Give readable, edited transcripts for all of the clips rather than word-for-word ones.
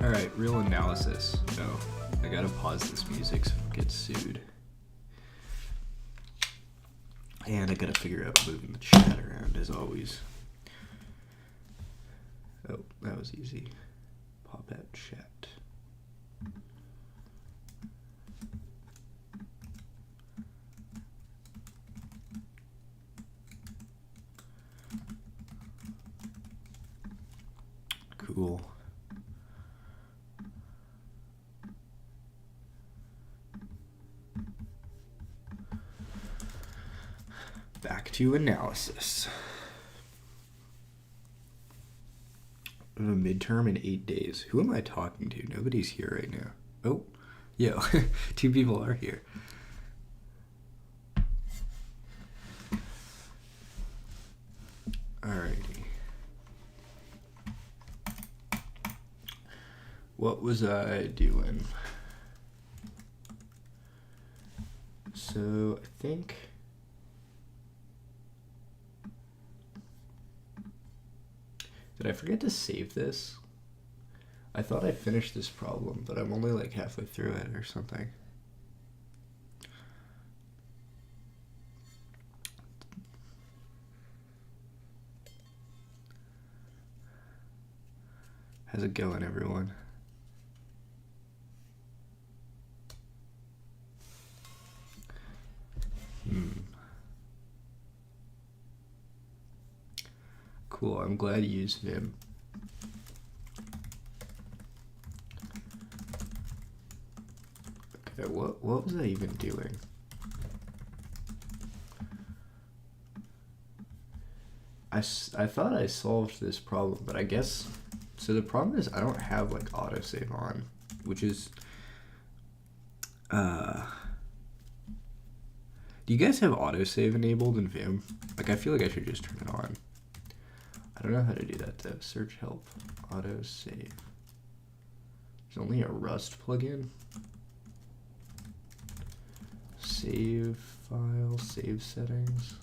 Alright, real analysis. No, I gotta pause this music so I don't get sued. And I gotta figure out moving the chat around as always. Oh, that was easy. Pop out chat. Cool. Back to analysis. I have a midterm in 8 days. Who am I talking to? Nobody's here right now. Oh, yo, 2 people are here. Alrighty. What was I doing? So, I think... Did I forget to save this? I thought I finished this problem, but I'm only like halfway through it or something. How's it going, everyone? Cool, I'm glad you used Vim. Okay, what was I even doing? I thought I solved this problem, but I guess... So the problem is I don't have like autosave on, which is... Do you guys have autosave enabled in Vim? Like, I feel like I should just turn it on. I don't know how to do that though. Search help, autosave. There's only a Rust plugin. Save file, save settings.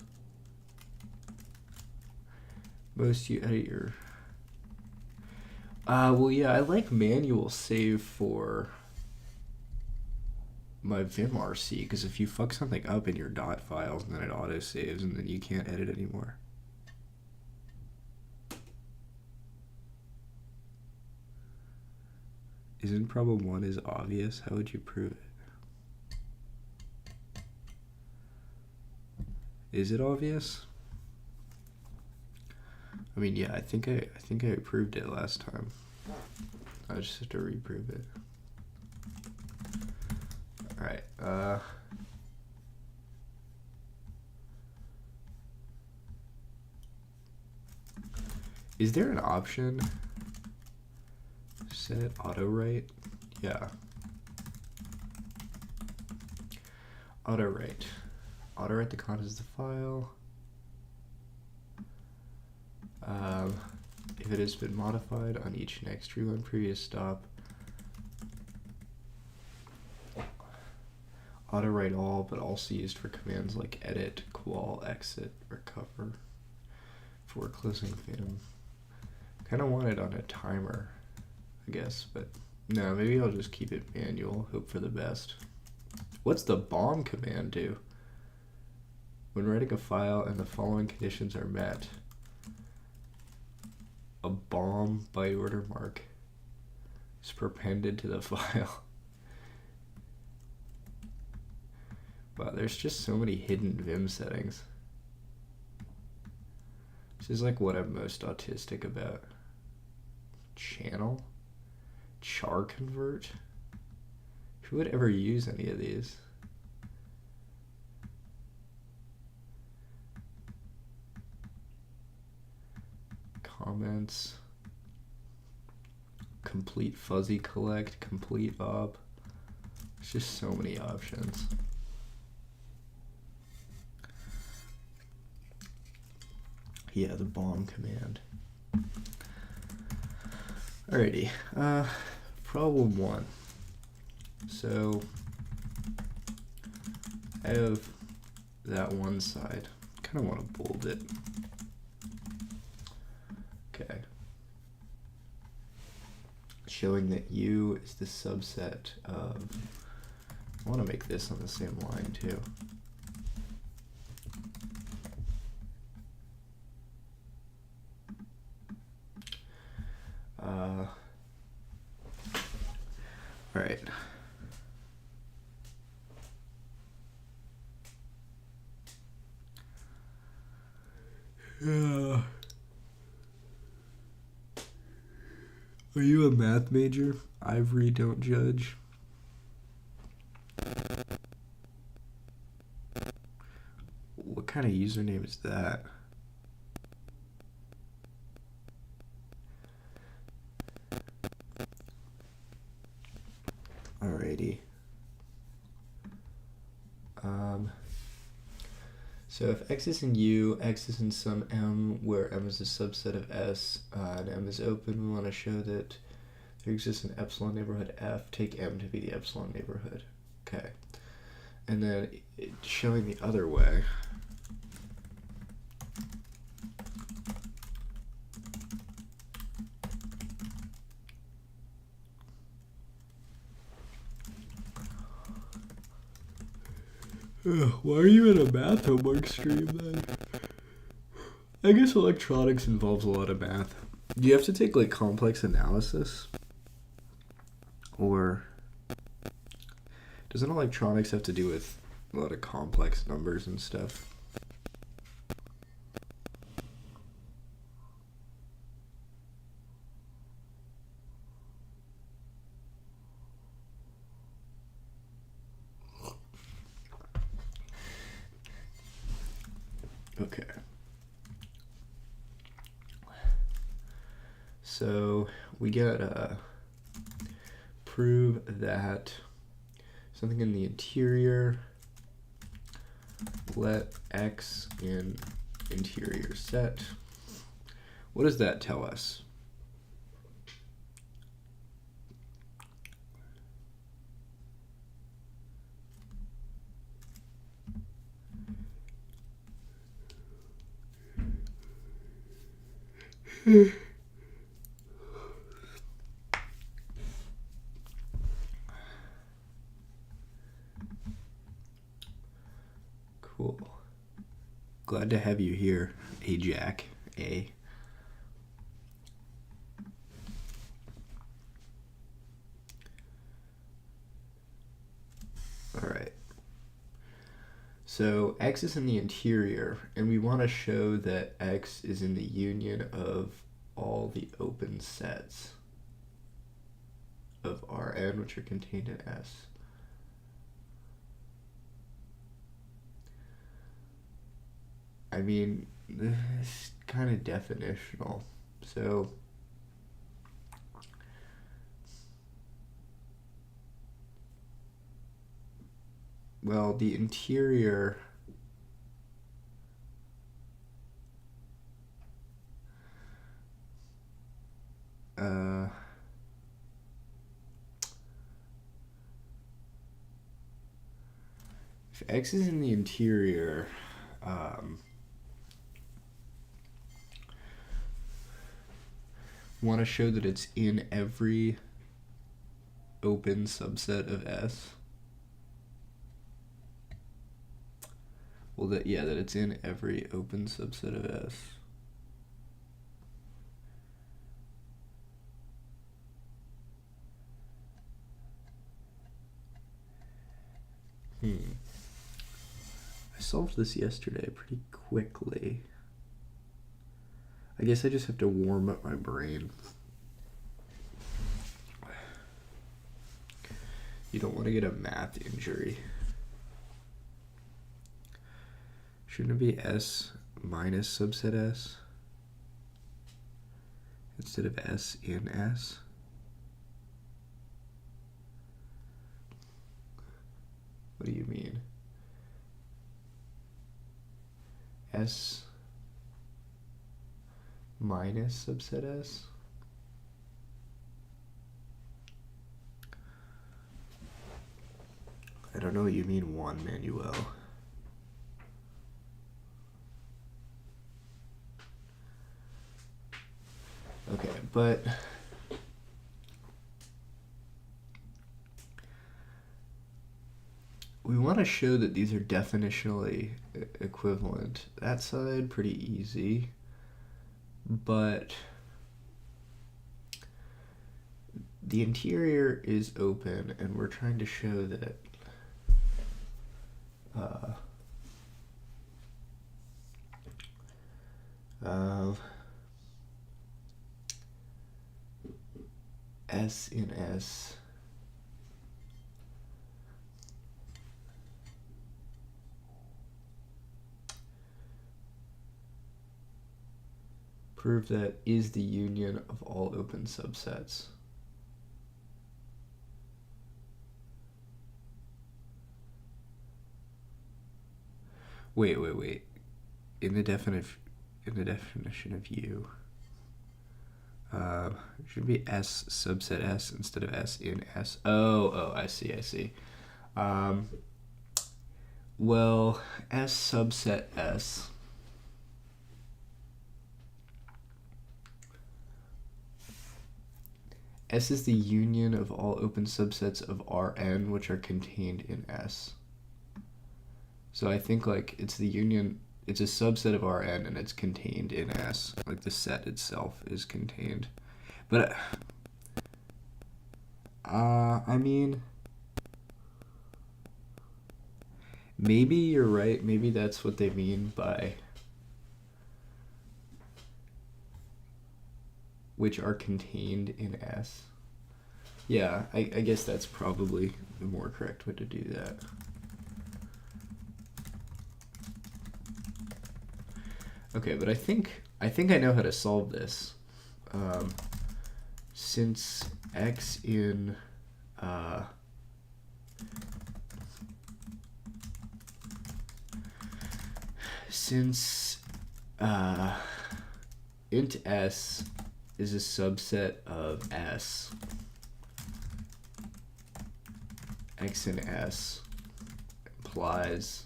Most you edit your... well yeah, I like manual save for my Vim RC, because if you fuck something up in your dot files, then it auto saves and then you can't edit anymore. Isn't problem 1 is obvious? How would you prove it? Is it obvious? I mean, yeah, I think I proved it last time. I just have to reprove it. All right. Is there an option? Set auto write? Yeah. Auto write. Auto write the contents of the file. If it has been modified on each next rerun previous stop. Auto write all, but also used for commands like edit, qual, exit, recover. For closing Vim. Kind of want it on a timer, I guess, but no, maybe I'll just keep it manual, hope for the best. What's the bomb command do? When writing a file and the following conditions are met, a bomb by order mark is prepended to the file. Wow, there's just so many hidden Vim settings. This is like what I'm most autistic about. Channel? Char convert? Who would ever use any of these? Comments. Complete fuzzy collect, complete op. There's just so many options. Yeah, the bomb command. Alrighty, problem 1. So I have that one side. Kind of want to bold it. Okay. showing that U is the subset of, I want to make this on the same line too. All right. Yeah. Are you a math major? Ivory, don't judge. What kind of username is that? Alrighty. So if X is in U, X is in some M, where M is a subset of S, and M is open, we want to show that there exists an epsilon neighborhood F. Take M to be the epsilon neighborhood. Okay. And then showing the other way. Why are you in a math homework stream then? I guess electronics involves a lot of math. Do you have to take like complex analysis? Or doesn't electronics have to do with a lot of complex numbers and stuff? Okay. So we get prove that something in the interior, let X in interior set. What does that tell us? Cool. Glad to have you here, Jack. A. All right. So X is in the interior, and we want to show that X is in the union of all the open sets of Rn, which are contained in S. I mean, this is kind of definitional. So well, the interior if X is in the interior, want to show that it's in every open subset of S. Well, that it's in every open subset of S. I solved this yesterday pretty quickly. I guess I just have to warm up my brain. You don't want to get a math injury. Shouldn't it be S minus subset S instead of S in S? What do you mean? S minus subset S? I don't know what you mean, Juan Manuel. Okay, but we want to show that these are definitionally equivalent. That side, pretty easy. But the interior is open, and we're trying to show that S in S prove that is the union of all open subsets. Wait. In the definition of U, it should be S subset S instead of S in S. Oh, I see. Well, S subset S S is the union of all open subsets of Rn which are contained in S. So I think like it's the union, it's a subset of Rn and it's contained in S. Like the set itself is contained. But I mean, maybe you're right. Maybe that's what they mean by which are contained in S. Yeah, I guess that's probably the more correct way to do that. Okay, but I think I know how to solve this. Since X in int S is a subset of S, X in S implies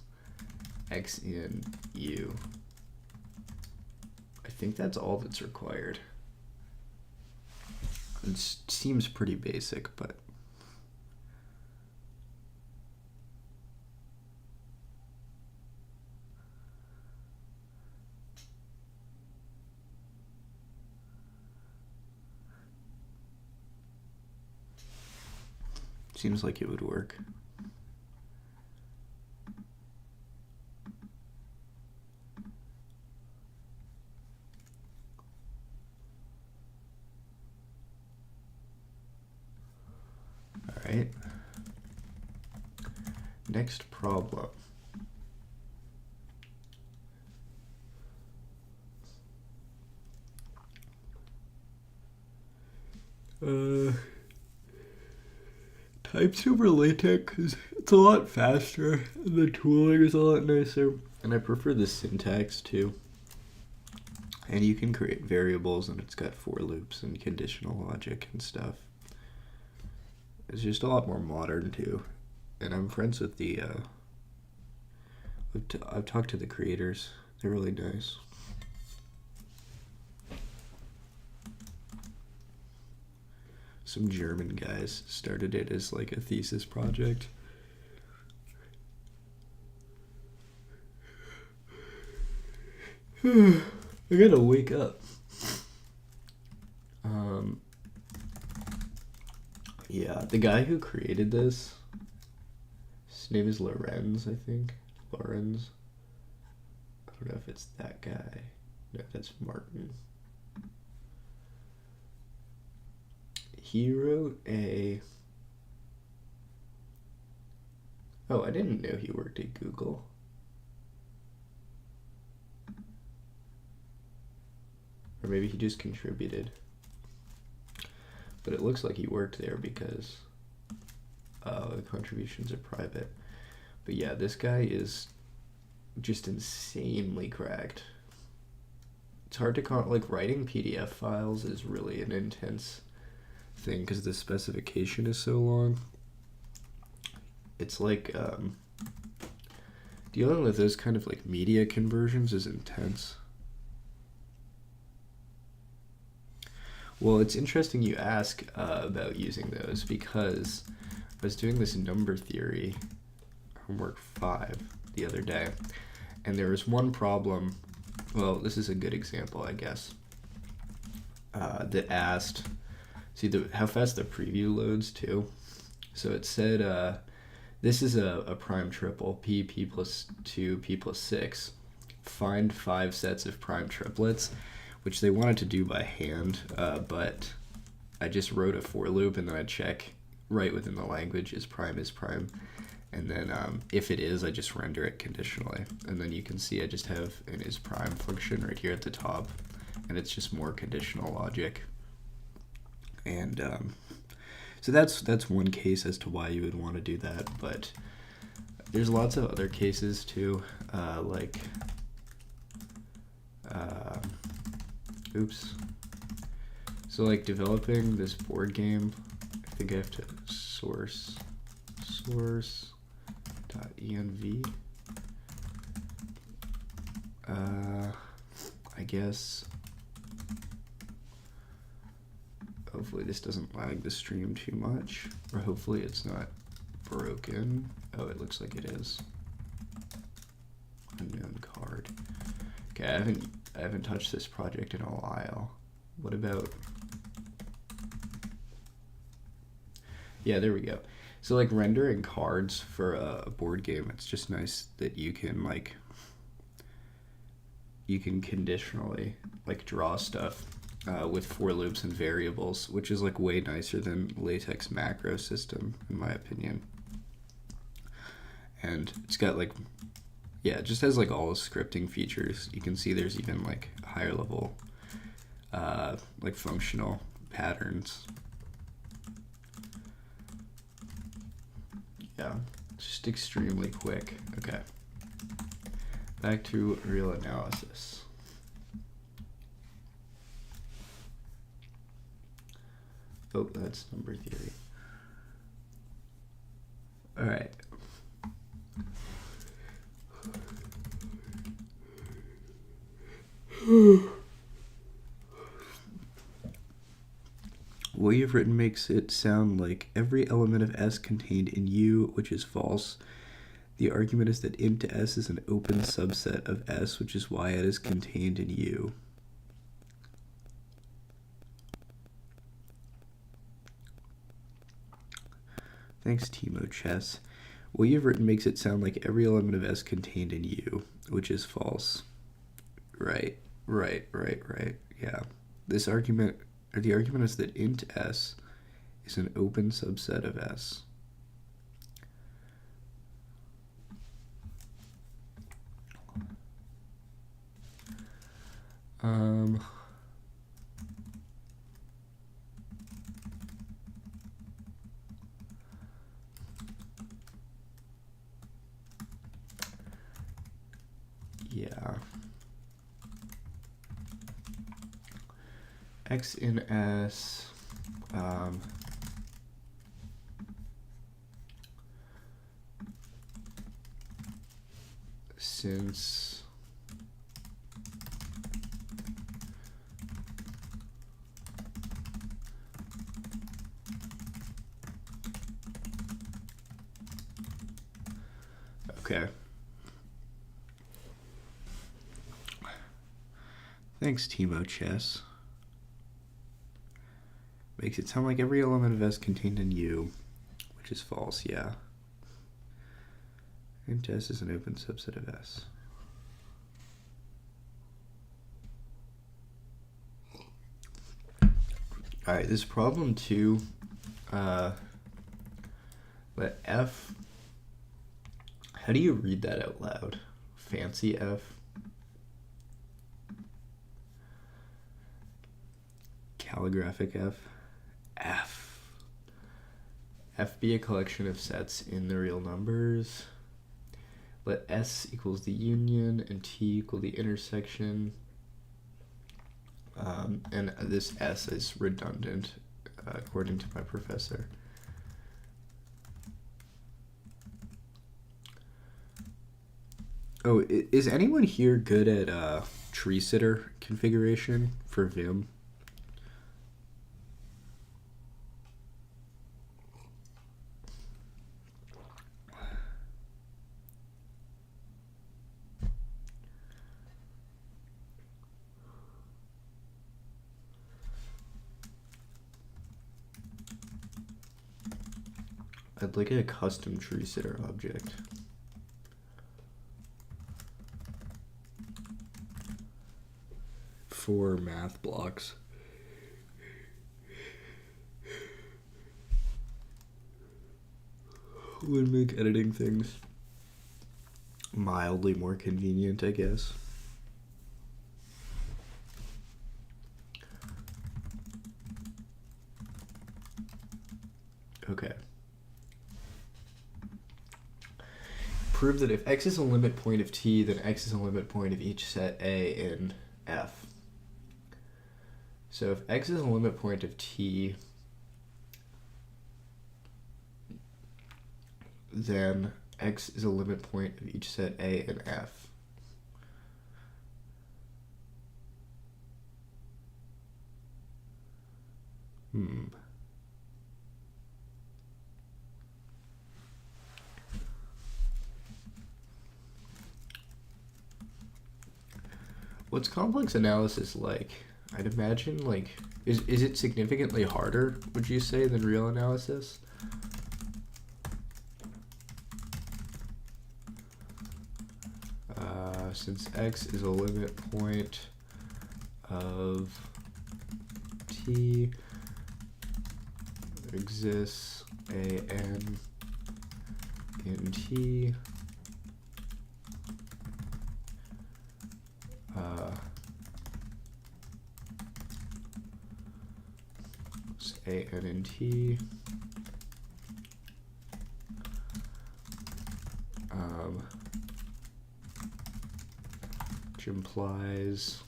X in U. I think that's all that's required. It seems pretty basic, but seems like it would work. All right. Next problem. Types over LaTeX, it's a lot faster, and the tooling is a lot nicer, and I prefer the syntax too. And you can create variables, and it's got for loops and conditional logic and stuff. It's just a lot more modern too, and I'm friends with the. I've talked to the creators; they're really nice. Some German guys started it as like a thesis project. I gotta wake up. Yeah, the guy who created this, his name is Lorenz, I think. Lorenz. I don't know if it's that guy. No, that's Martin. He wrote a... Oh, I didn't know he worked at Google. Or maybe he just contributed. But it looks like he worked there because the contributions are private. But yeah, this guy is just insanely cracked. It's hard to like writing PDF files is really an intense thing because the specification is so long. It's like dealing with those kind of like media conversions is intense. Well, it's interesting you ask about using those because I was doing this number theory. homework 5 the other day, and there was one problem. Well, this is a good example, I guess, that asked, see how fast the preview loads too. So it said, this is a prime triple, p plus 2, p plus 6. Find 5 sets of prime triplets, which they wanted to do by hand, but I just wrote a for loop, and then I check right within the language is prime, and then if it is, I just render it conditionally, and then you can see I just have an is prime function right here at the top, and it's just more conditional logic. And so that's one case as to why you would want to do that, but there's lots of other cases too, so like developing this board game, I think I have to source.env. I guess hopefully this doesn't lag the stream too much, or hopefully it's not broken. Oh, it looks like it is. Unknown card. Okay, I haven't touched this project in a while. What about? Yeah, there we go. So like rendering cards for a board game, it's just nice that you can conditionally like draw stuff with for loops and variables, which is like way nicer than LaTeX macro system in my opinion. And it's got like, yeah, it just has like all the scripting features. You can see there's even like higher level like functional patterns. Yeah, just extremely quick. Okay, back to real analysis. Oh, that's number theory. All right. What you've written makes it sound like every element of S contained in U, which is false. The argument is that int S is an open subset of S, which is why it is contained in U. Thanks, Timo Chess. What you've written makes it sound like every element of S contained in U, which is false. Right. Yeah. This argument, or the argument is that int S is an open subset of S. Yeah. X in S, since okay. Thanks, Timo Chess. Makes it sound like every element of S contained in U, which is false, yeah. Int S is an open subset of S. Alright, this problem 2, let F, how do you read that out loud? Fancy F? Calligraphic F? F be a collection of sets in the real numbers. Let S equals the union and T equal the intersection. And this S is redundant, according to my professor. Oh, is anyone here good at tree sitter configuration for Vim? I'd like a custom tree sitter object. For math blocks. Would make editing things mildly more convenient, I guess. Okay. Prove that if x is a limit point of t, then x is a limit point of each set A in F. So if x is a limit point of t, then x is a limit point of each set A in F. What's complex analysis like? I'd imagine, like, is it significantly harder, would you say, than real analysis? Since x is a limit point of t, there exists a n in t, a n in t, which implies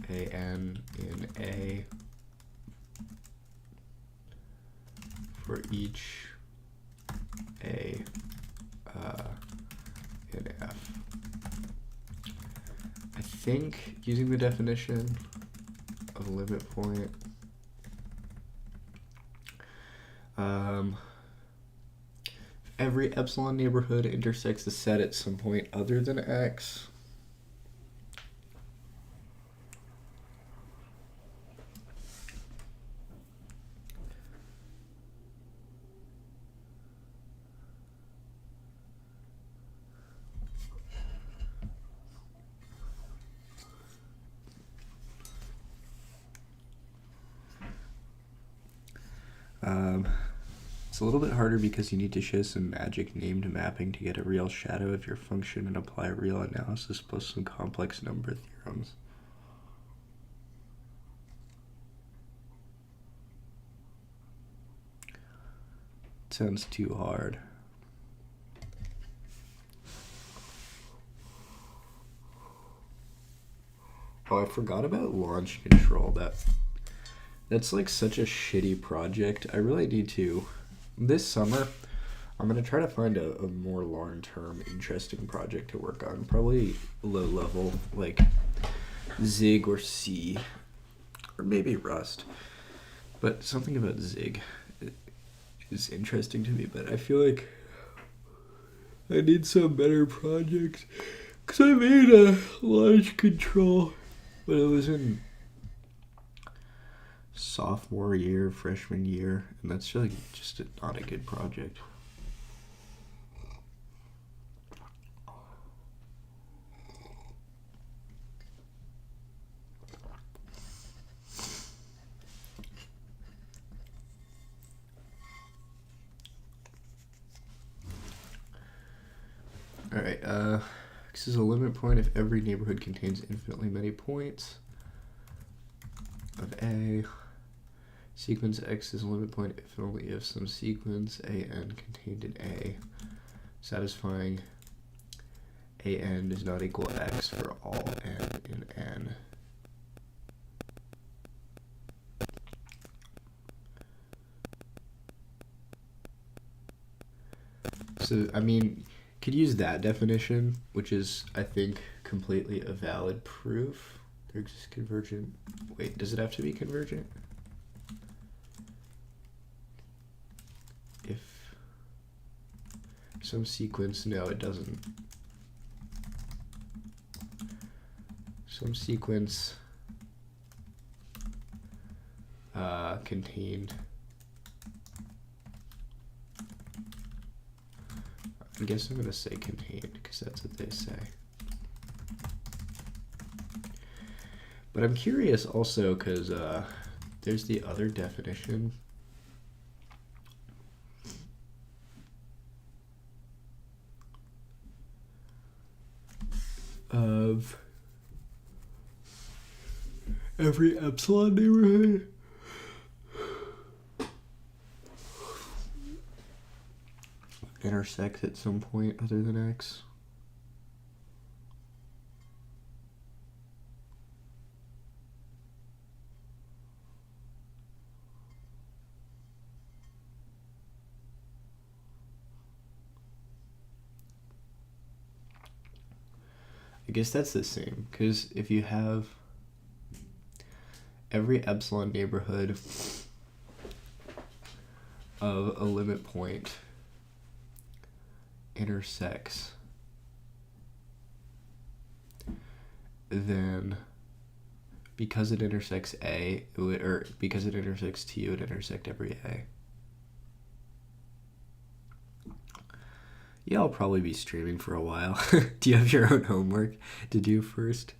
a n in A for each A in F. I think using the definition of limit point, every epsilon neighborhood intersects the set at some point other than x. It's a little bit harder because you need to show some magic named mapping to get a real shadow of your function and apply real analysis plus some complex number theorems. It sounds too hard. Oh, I forgot about launch control. That's like such a shitty project. I really need to. This summer, I'm going to try to find a more long-term, interesting project to work on. Probably low-level, like Zig or C, or maybe Rust. But something about Zig is interesting to me, but I feel like I need some better projects. Because I made a launch control, but it was in sophomore year, freshman year, and that's really just not a good project. Alright, X is a limit point if every neighborhood contains infinitely many points of A. Sequence X is a limit point if and only if some sequence AN contained in A satisfying AN does not equal X for all N in N. So, I mean, could use that definition, which is, I think, completely a valid proof. There exists convergent. Wait, does it have to be convergent? If some sequence, no, it doesn't. Some sequence contained I guess I'm gonna say contained because that's what they say. But I'm curious also because there's the other definition of every epsilon neighborhood intersects at some point other than X. I guess that's the same, because if you have every epsilon neighborhood of a limit point intersects, then because it intersects A, it would, or because it intersects T, it would intersect every A. Yeah, I'll probably be streaming for a while. Do you have your own homework to do first?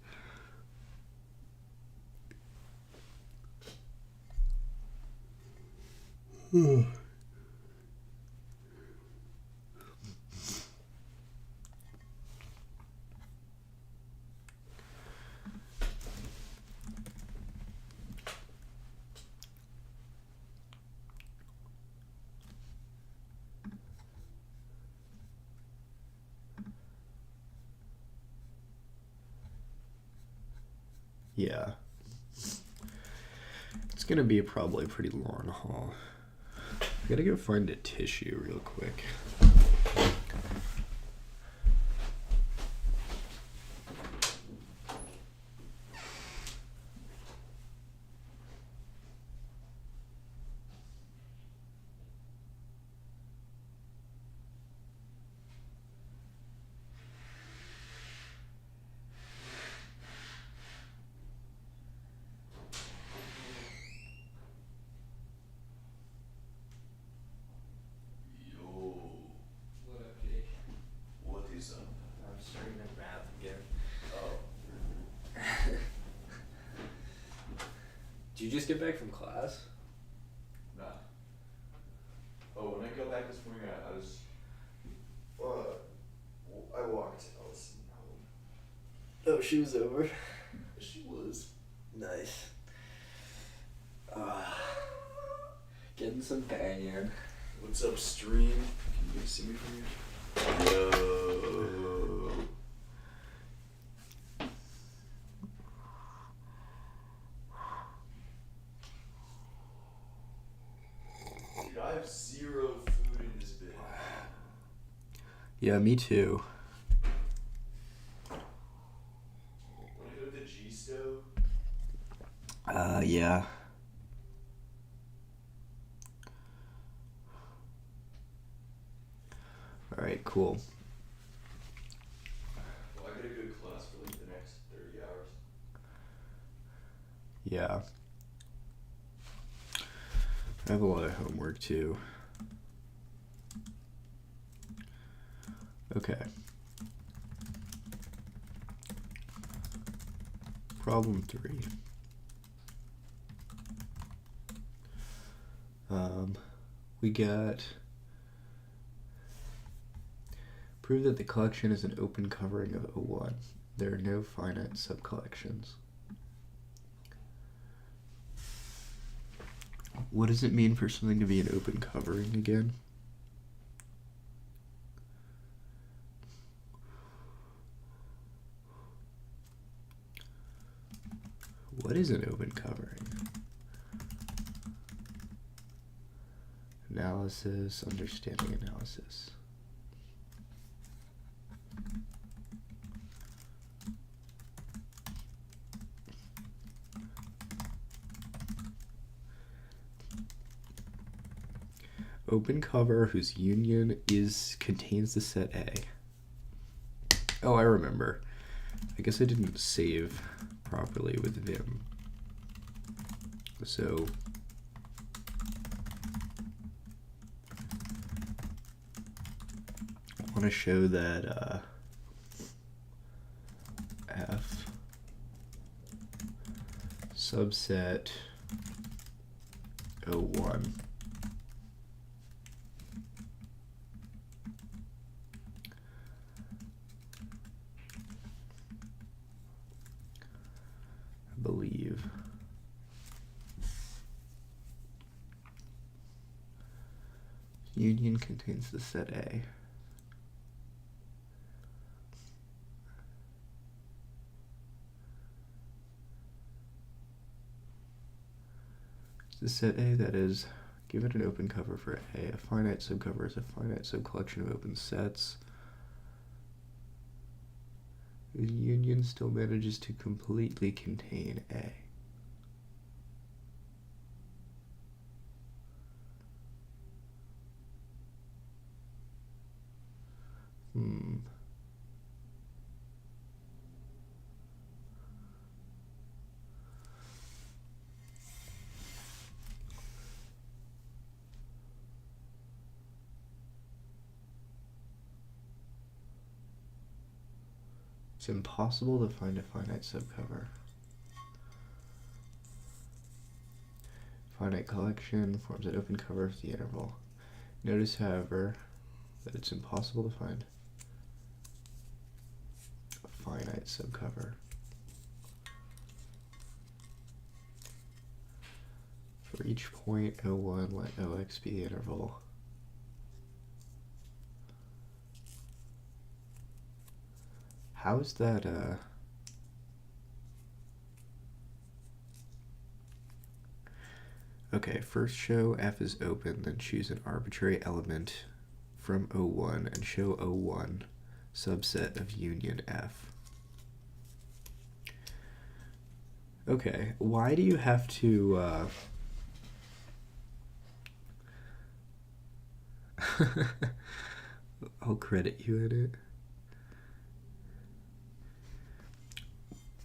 Yeah. It's gonna be probably a pretty long haul. I gotta go find a tissue real quick. Did you just get back from class? Nah. Oh, when I got back this morning, I was. I walked. I was home. Oh, she was over? She was. Nice. Getting some banging. What's up, stream? Can you guys see me from here? Yo. Dude, I have zero food in this bit. Yeah, me too. Wanna go to the G stove? Yeah. Alright, cool. Well, I got a good class for like the next 30 hours. Yeah. I have a lot of homework too. Okay. Problem 3. We got prove that the collection is an open covering of O1. There are no finite subcollections. What does it mean for something to be an open covering again? What is an open covering? Analysis, understanding analysis. Open cover whose union contains the set A. Oh, I remember. I guess I didn't save properly with Vim. So want to show that F subset O1 I believe union contains the set A. The set A that is, give it an open cover for A. A finite subcover is a finite subcollection of open sets. The union still manages to completely contain A. It's impossible to find a finite subcover. Finite collection forms an open cover of the interval. Notice, however, that it's impossible to find a finite subcover. For each point O1, let OX be the interval. How is that, Okay, first show F is open, then choose an arbitrary element from O1 and show O1 subset of union F. Okay, why do you have to, I'll credit you in it.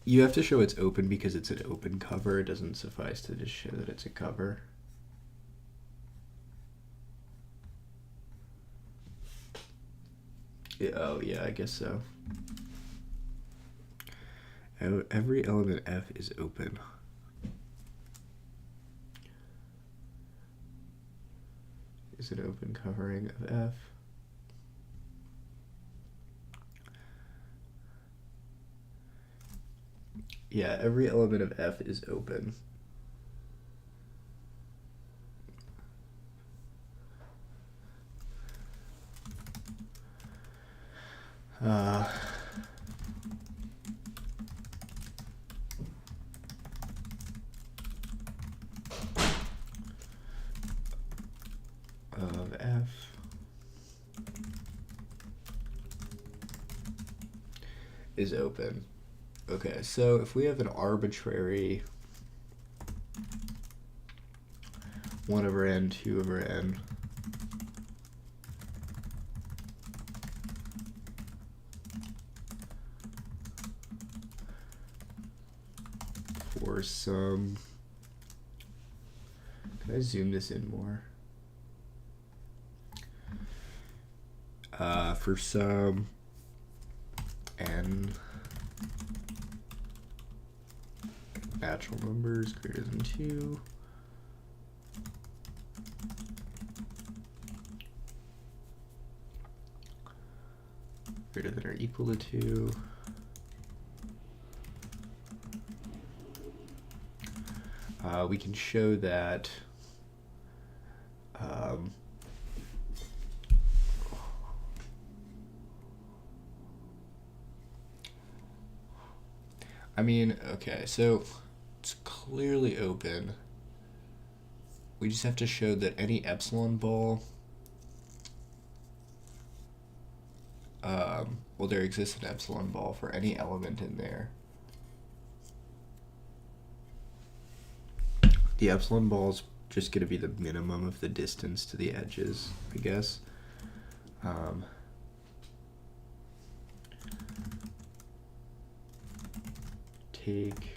You have to show it's open because it's an open cover. It doesn't suffice to just show that it's a cover. Yeah, oh yeah, I guess so. Every element F is open. Is an open covering of F. Yeah, every element of F is open. Of F is open. Okay, so if we have an arbitrary 1 over n, 2 over n, for some, can I zoom this in more? For some n natural numbers greater than 2, greater than or equal to 2, we can show that I mean, okay, so it's clearly open. We just have to show that any epsilon ball, well, there exists an epsilon ball for any element in there. The epsilon ball is just going to be the minimum of the distance to the edges, I guess. Take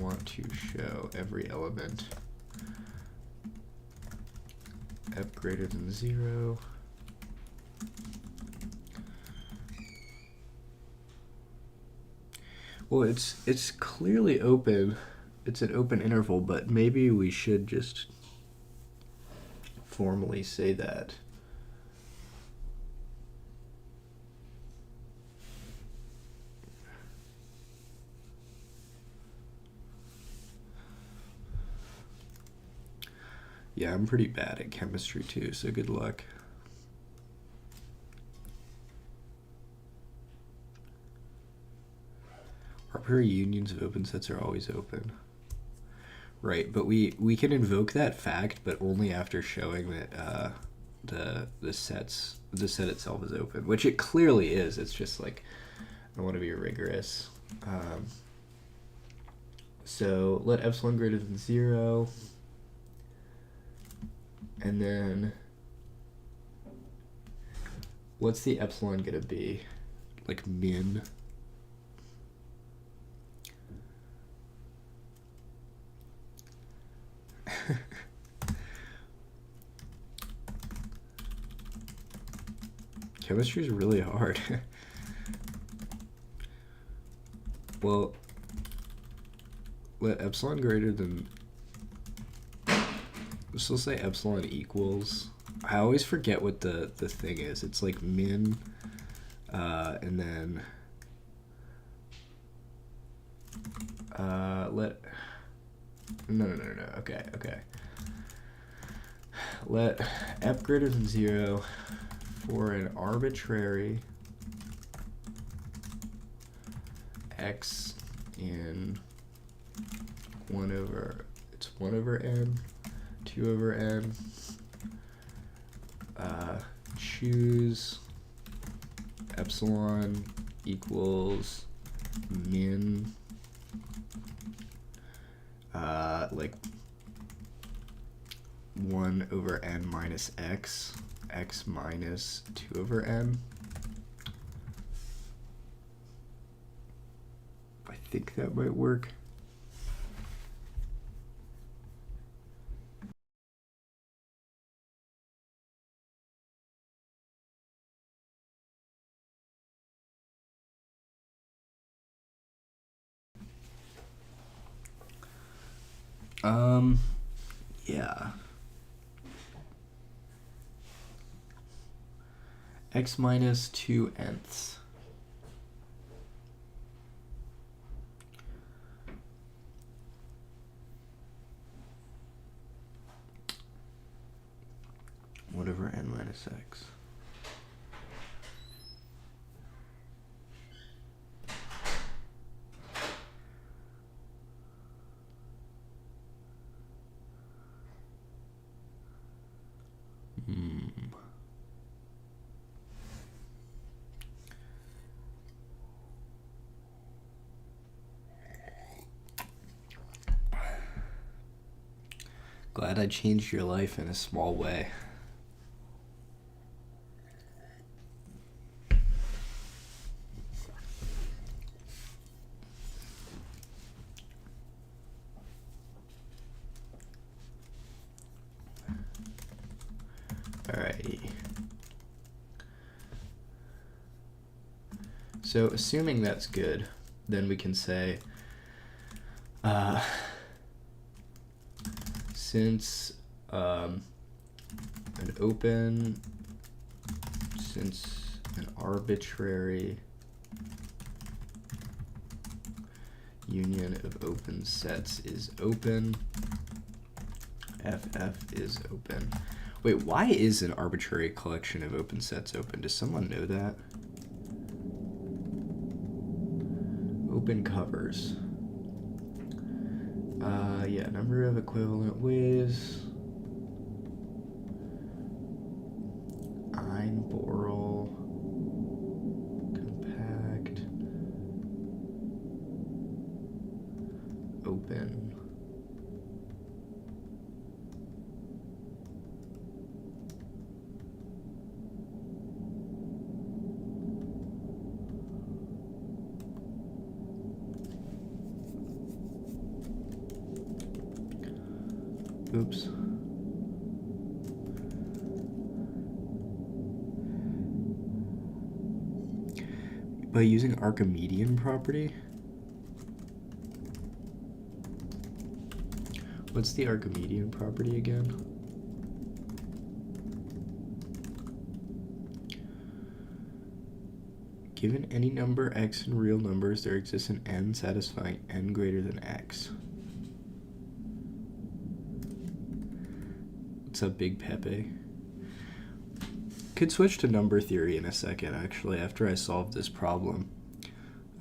want to show every element f greater than 0. Well, it's clearly open. It's an open interval, but maybe we should just formally say that. Yeah, I'm pretty bad at chemistry too, so good luck. Arbitrary unions of open sets are always open. Right, but we can invoke that fact, but only after showing that the set itself is open, which it clearly is. It's just like I want to be rigorous. So let epsilon greater than 0, and then what's the epsilon gonna be? Like min. Chemistry is really hard. Well, let epsilon greater than, let's say epsilon equals, I always forget what the thing is. It's like min, and then no, okay. Let f greater than 0 for an arbitrary x in 1 over n, 2 over n, choose epsilon equals min, like 1 over n minus x minus 2 over n. I think that might work. Yeah. X minus 2 nths. Whatever n minus x. Glad I changed your life in a small way. Alrighty. So assuming that's good, then we can say since an arbitrary union of open sets is open, FF is open. Wait, why is an arbitrary collection of open sets open? Does someone know that? Open covers. Yeah, number of equivalent ways. Einborel. Compact. Open. Oops. By using Archimedean property? What's the Archimedean property again? Given any number x in real numbers, there exists an n satisfying n greater than x. What's up, Big Pepe? Could switch to number theory in a second, actually, after I solve this problem.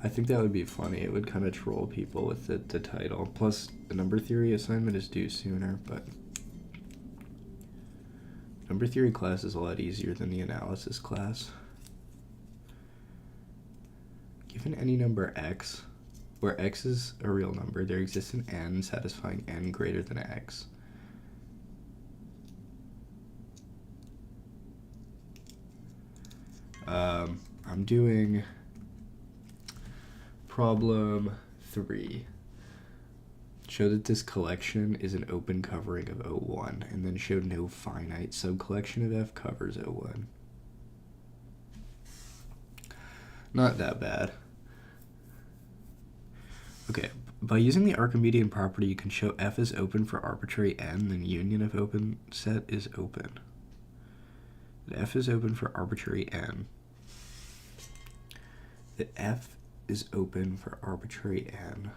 I think that would be funny. It would kind of troll people with the title. Plus, the number theory assignment is due sooner, but number theory class is a lot easier than the analysis class. Given any number x, where x is a real number, there exists an n satisfying n greater than x. I'm doing problem 3. Show that this collection is an open covering of O1, and then show no finite subcollection of F covers O1. Not that bad. Okay, by using the Archimedean property, you can show F is open for arbitrary n, then union of open set is open. That F is open for arbitrary n. That F is open for arbitrary n.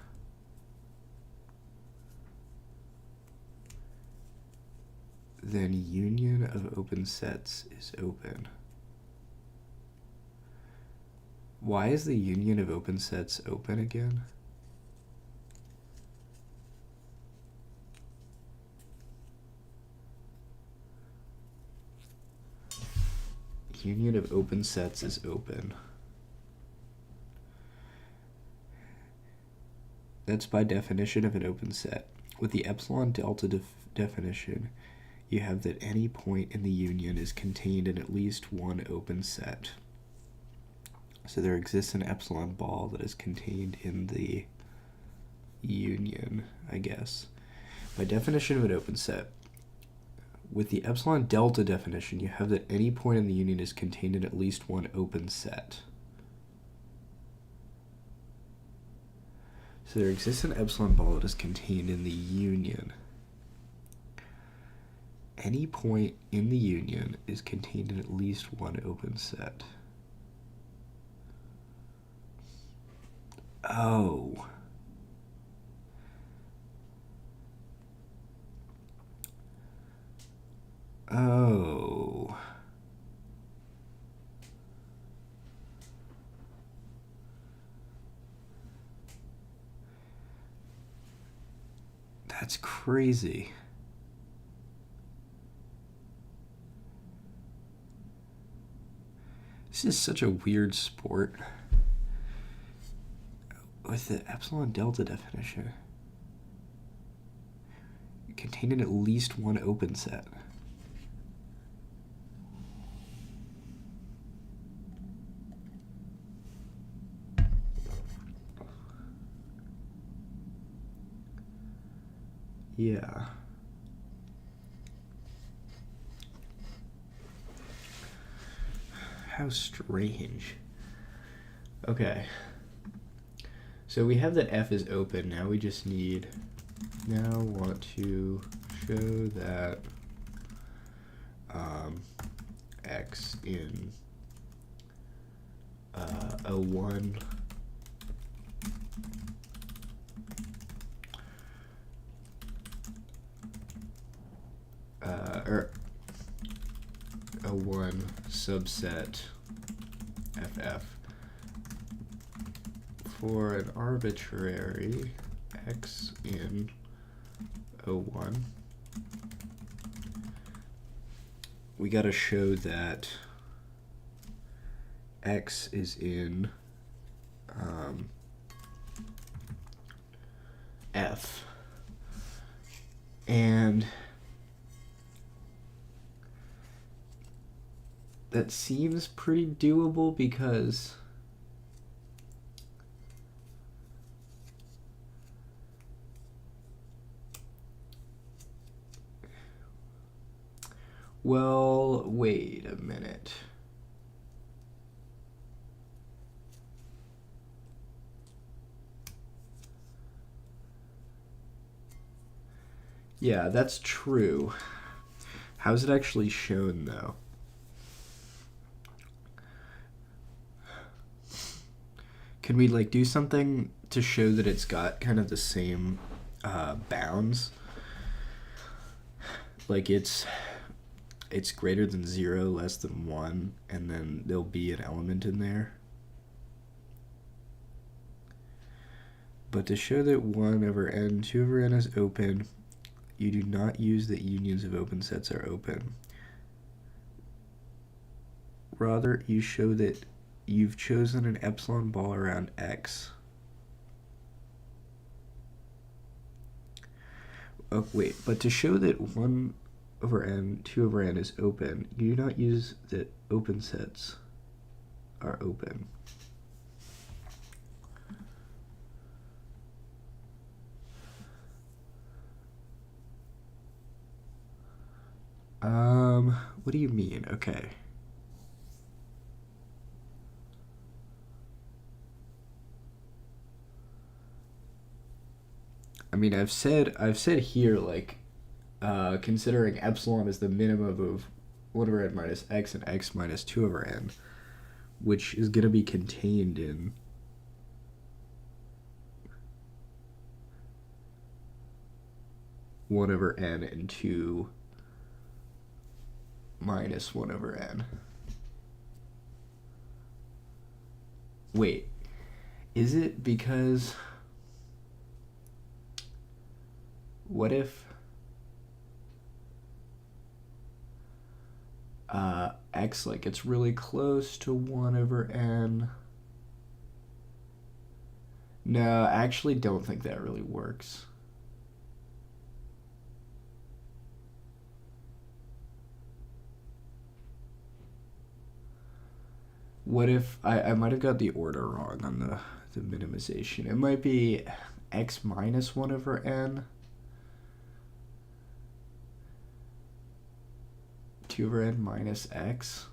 Then union of open sets is open. Why is the union of open sets open again? Union of open sets is open. That's by definition of an open set. With the epsilon delta definition, you have that any point in the union is contained in at least one open set. So there exists an epsilon ball that is contained in the union, I guess. By definition of an open set, with the epsilon delta definition, you have that any point in the union is contained in at least one open set. So there exists an epsilon ball that is contained in the union. Any point in the union is contained in at least one open set. Oh. Oh. That's crazy. This is such a weird sport. With the epsilon delta definition, contained in at least one open set. Yeah. How strange. Okay. So we have that F is open. Now we just need, want to show that X in O1 or O1 subset FF for an arbitrary X in O1. We gotta show that X is in F. And that seems pretty doable because Well, wait a minute. Yeah, that's true. How's it actually shown, though? Can we, like, do something to show that it's got kind of the same bounds? Like, it's greater than 0, less than 1, and then there'll be an element in there. But to show that 1 over n, 2 over n is open, you do not use that unions of open sets are open. Rather, you show that you've chosen an epsilon ball around X. Oh, wait, but to show that 1 over n, 2 over n is open, you do not use that open sets are open. What do you mean? Okay. I mean, I've said here, like, considering epsilon is the minimum of 1 over n minus x and x minus 2 over n, which is going to be contained in one over n and 2 minus 1 over n. Wait, is it because... What if x, like, it's really close to 1 over n? No, I actually don't think that really works. What if I might have got the order wrong on the minimization? It might be x minus 1 over n, 2 over n minus x.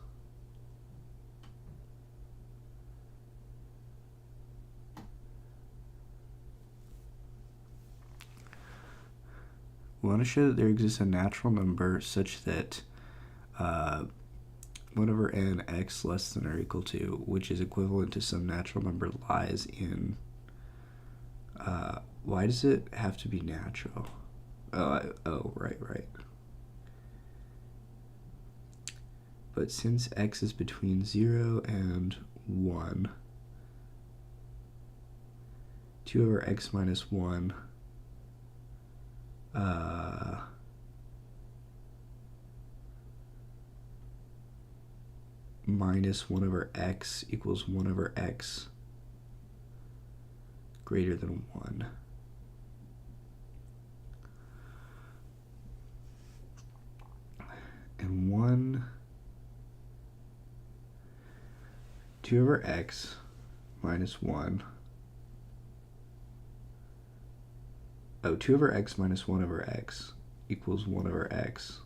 We want to show that there exists a natural number such that 1 over n x less than or equal to, which is equivalent to some natural number, lies in... why does it have to be natural? Oh, right. But since x is between 0 and 1, 2 over x minus 1 minus 1 over x equals 1 over x greater than 1. And 2 over x minus 1. 2 over x minus 1 over x equals 1 over x.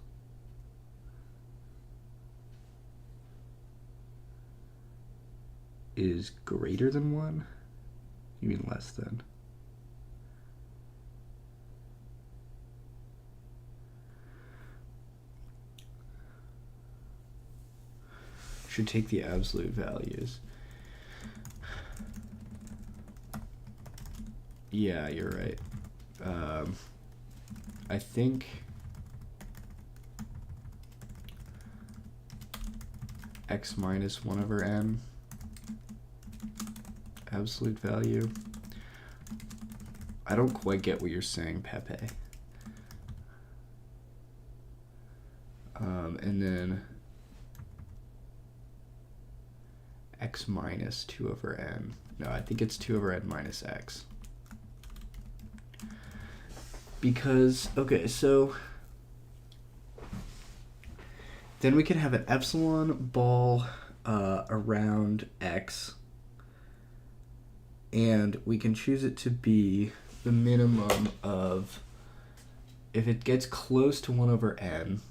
Is greater than 1? You mean less than? Should take the absolute values. Yeah, you're right. I think x minus 1 over n absolute value. I don't quite get what you're saying, Pepe. And then x minus 2 over n. No, I think it's 2 over n minus x. Because, okay, so then we can have an epsilon ball around x, and we can choose it to be the minimum of, if it gets close to 1 over n,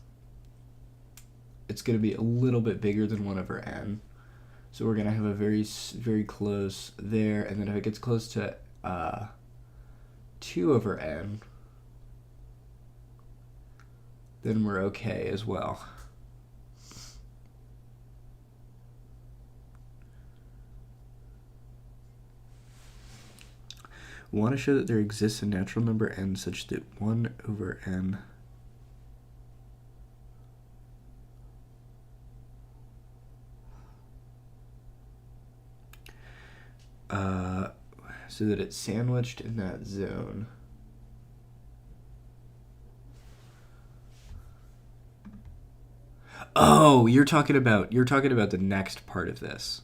it's going to be a little bit bigger than 1 over n. So we're going to have a very close there, and then if it gets close to 2 over n, then we're okay as well. We want to show that there exists a natural number n such that 1 over n so that it's sandwiched in that zone. Oh, you're talking about the next part of this.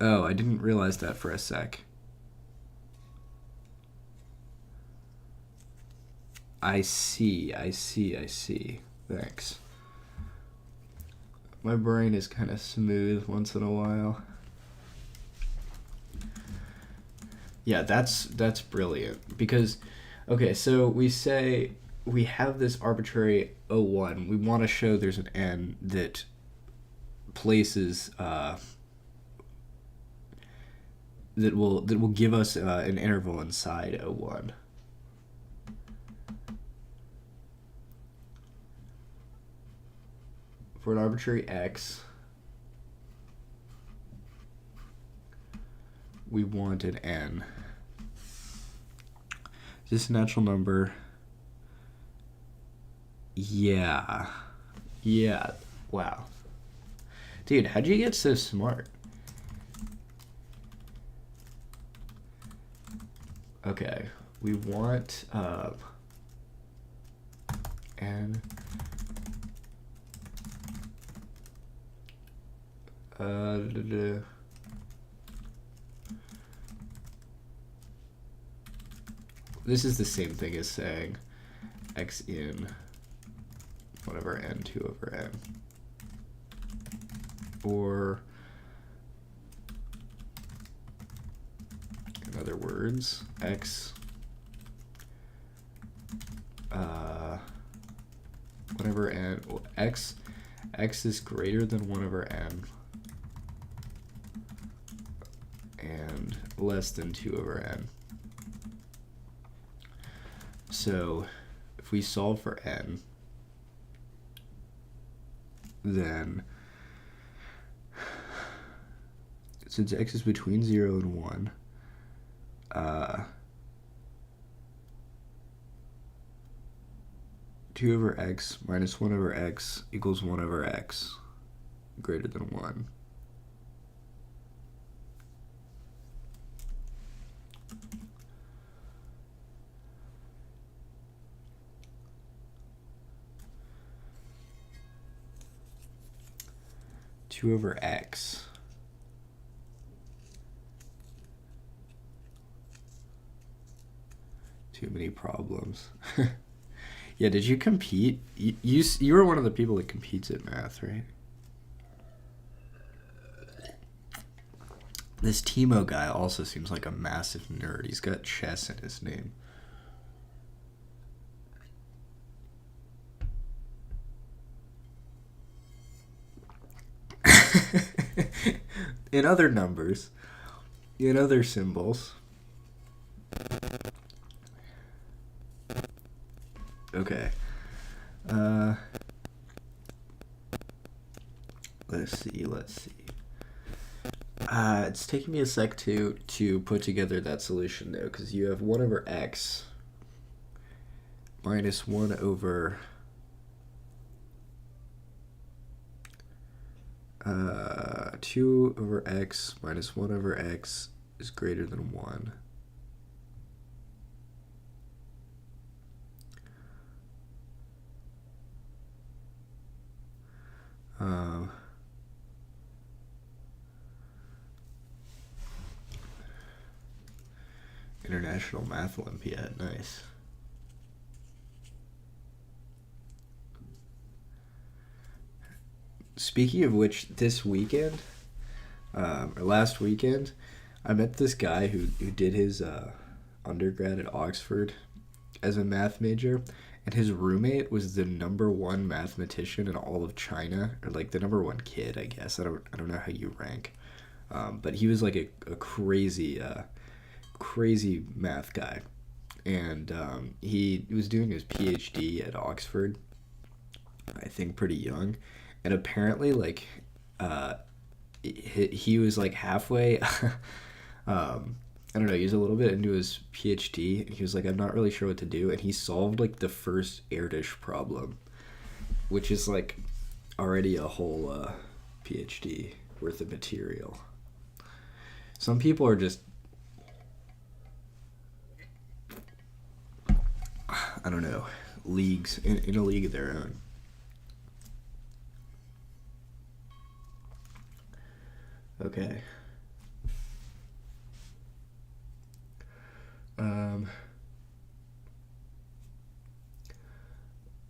Oh, I didn't realize that for a sec. I see. Thanks. My brain is kind of smooth once in a while. Yeah, that's brilliant. Because, okay, so we say we have this arbitrary 01. We want to show there's an n that places that will give us an interval inside 01. For an arbitrary x, we want an n. Is this a natural number? Yeah. Wow. Dude, how'd you get so smart? Okay, we want n. This is the same thing as saying x in 1 over n, 2 over n. Or, in other words, x whenever n, x is greater than 1 over n and less than 2 over n. So if we solve for n, then since x is between 0 and 1, 2 over x minus 1 over x equals 1 over x greater than 1. Over x. Too many problems. Yeah, did you compete? You were one of the people that competes at math, right? This Timo guy also seems like a massive nerd. He's got chess in his name. In other numbers, in other symbols. Okay. Let's see. It's taking me a sec to put together that solution though, because you have 1 over x minus 1 over 2 over x minus 1 over x is greater than 1. International Math Olympiad, nice. Speaking of which, this weekend, or last weekend, I met this guy who did his undergrad at Oxford as a math major, and his roommate was the number one mathematician in all of China, or like the number one kid, I guess. I don't know how you rank, but he was like a crazy crazy math guy, and he was doing his PhD at Oxford, I think, pretty young, and apparently like he was like halfway. I don't know, he was a little bit into his PhD, and he was like, I'm not really sure what to do, and he solved like the first Erdos problem, which is like already a whole PhD worth of material. Some people are just, I don't know, leagues in a league of their own. Okay.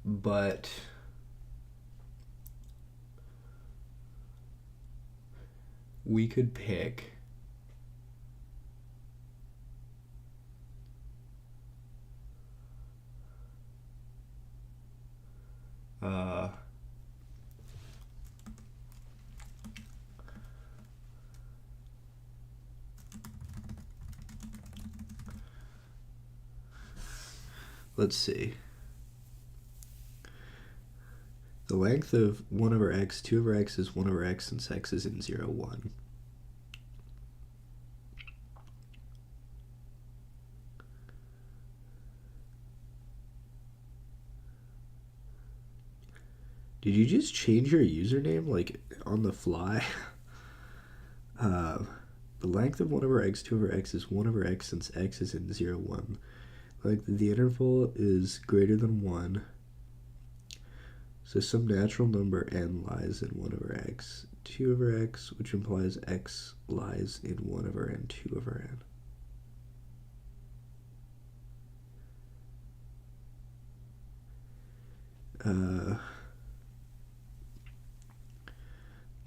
But we could pick let's see. The length of 1 over x, 2 over x is 1 over x since x is in 0, 1. Did you just change your username like on the fly? The length of 1 over x, 2 over x is 1 over x since x is in 0, 1. Like the interval is greater than 1. So some natural number n lies in 1 over x, 2 over x, which implies x lies in 1 over n, 2 over n.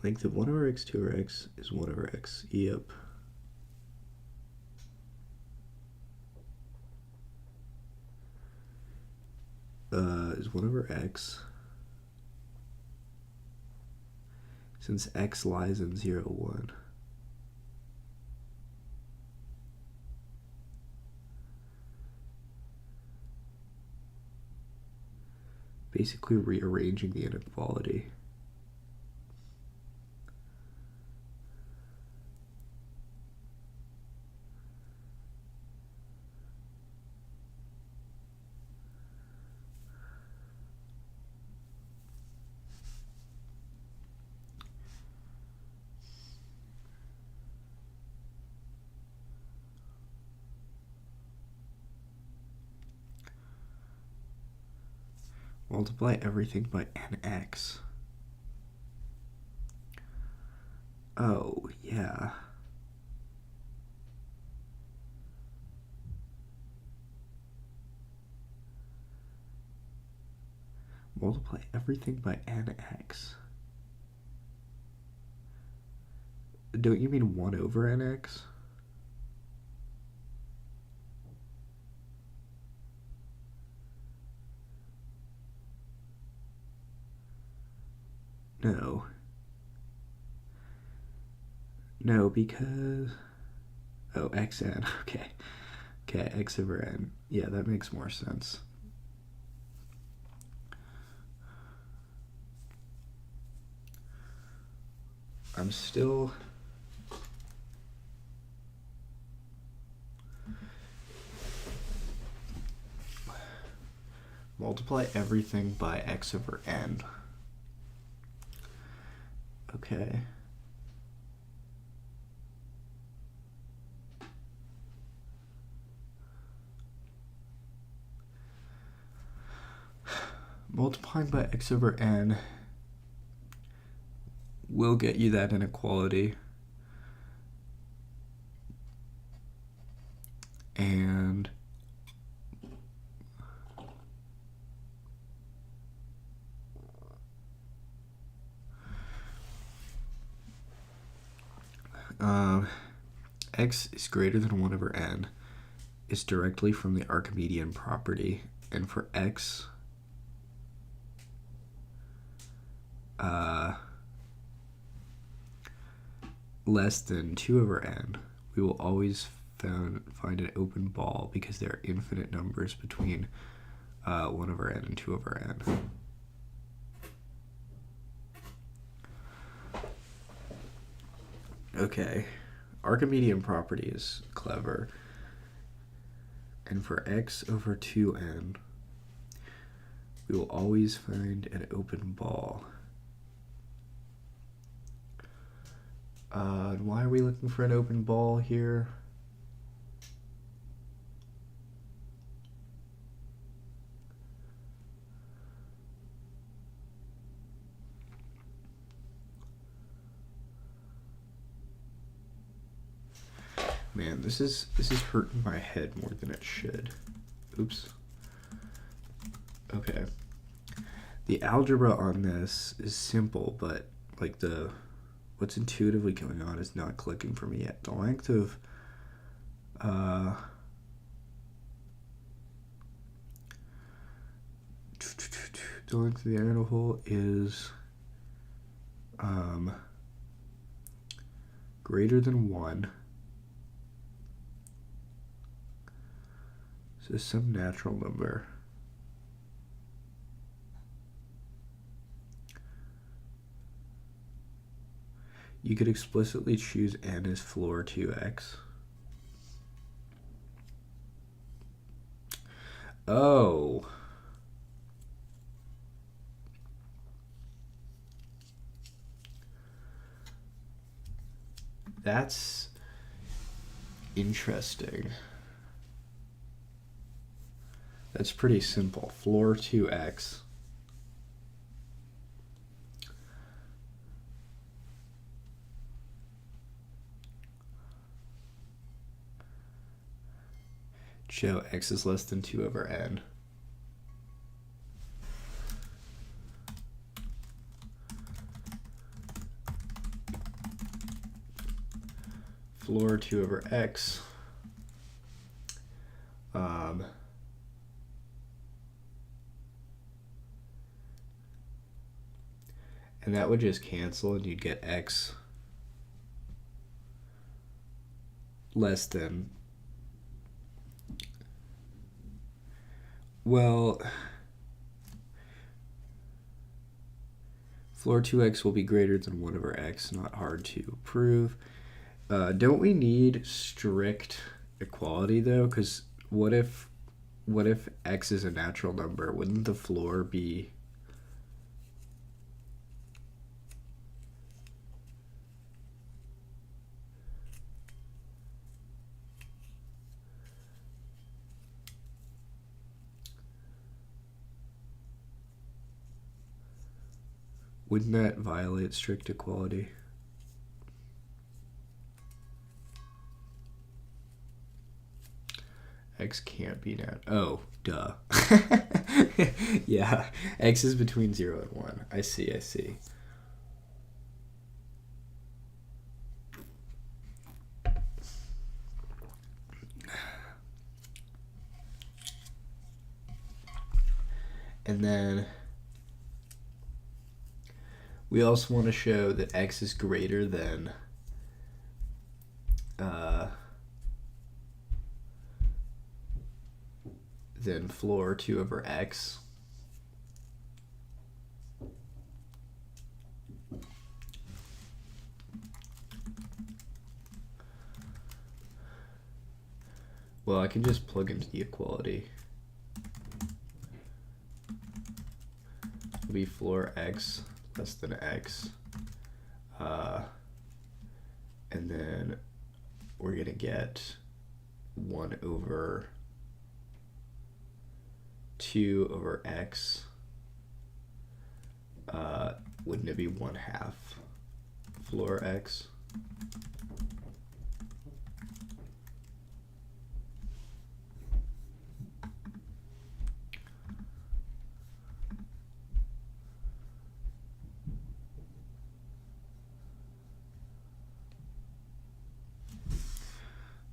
Length of 1 over x, 2 over x is 1 over x. Yep. Is 1 over x. Since x lies in 0, 1. Basically rearranging the inequality. Multiply everything by nx. Oh, yeah. Multiply everything by nx. Don't you mean 1 over nx? No. No, because... Oh, xn. Okay. Okay, x over n. Yeah, that makes more sense. I'm still... Multiply everything by x over n. Okay. Multiplying by x over n will get you that inequality. And x is greater than 1 over n is directly from the Archimedean property, and for x less than 2 over n, we will always find an open ball because there are infinite numbers between 1 over n and 2 over n. Okay, Archimedean property is clever. And for x over 2n, we will always find an open ball. Why are we looking for an open ball here? Man, this is hurting my head more than it should. Oops. Okay. The algebra on this is simple, but like what's intuitively going on is not clicking for me yet. The length of the interval is greater than 1. So some natural number. You could explicitly choose n as floor 2x. Oh. That's interesting. That's pretty simple. Floor 2x. Show x is less than 2 over n. Floor 2 over x. And that would just cancel and you'd get x less than, well, floor 2x will be greater than 1 over x, not hard to prove. Don't we need strict equality though? Because what if x is a natural number? Wouldn't the floor be Wouldn't that violate strict equality? X can't be net. Oh, duh. Yeah, x is between 0 and 1. I see. And then we also want to show that x is greater than floor 2 over x. Well, I can just plug into the equality. It'll be floor x less than x. And then we're going to get 1 over 2 over x. Wouldn't it be 1/2 floor x?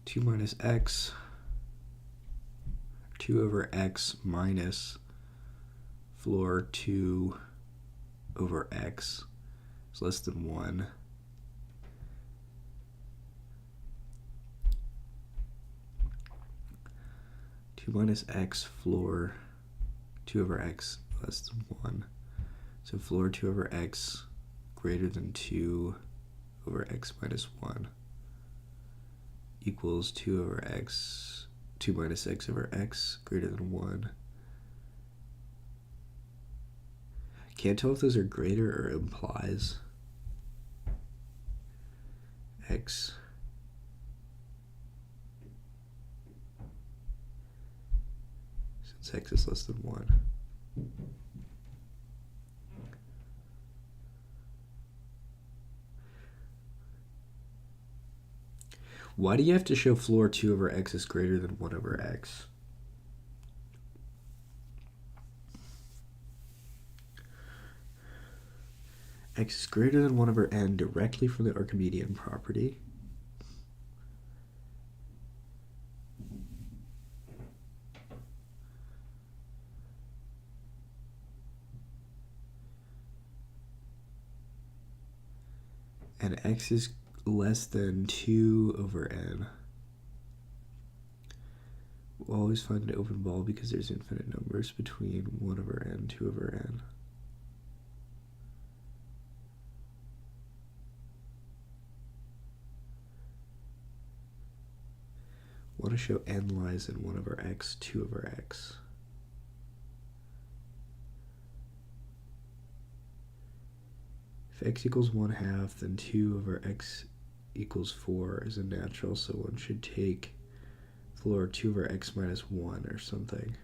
Two minus x, 2 over x minus floor 2 over x is less than 1. Two minus x floor 2 over x less than 1. So floor 2 over x greater than 2 over x minus 1 equals 2 over x, 2 minus x over x greater than 1. Can't tell if those are greater or implies x. Since x is less than 1. Why do you have to show floor 2 over x is greater than 1 over x? X is greater than 1 over n directly from the Archimedean property. And x is less than 2 over n. We'll always find an open ball because there's infinite numbers between 1 over n, 2 over n. Want to show n lies in 1 over x, 2 over x. If x equals 1/2, then 2 over x equals 4 is a natural, so one should take floor 2 over x minus 1 or something.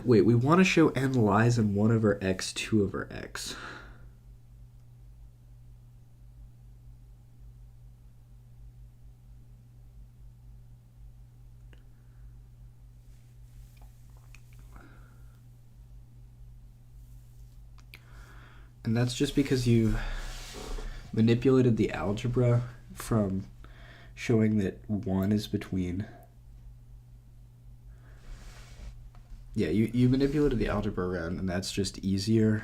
Wait, we want to show n lies in 1 over x, 2 over x. And that's just because you've manipulated the algebra from showing that 1 is between... Yeah, you manipulated the algebra around, and that's just easier.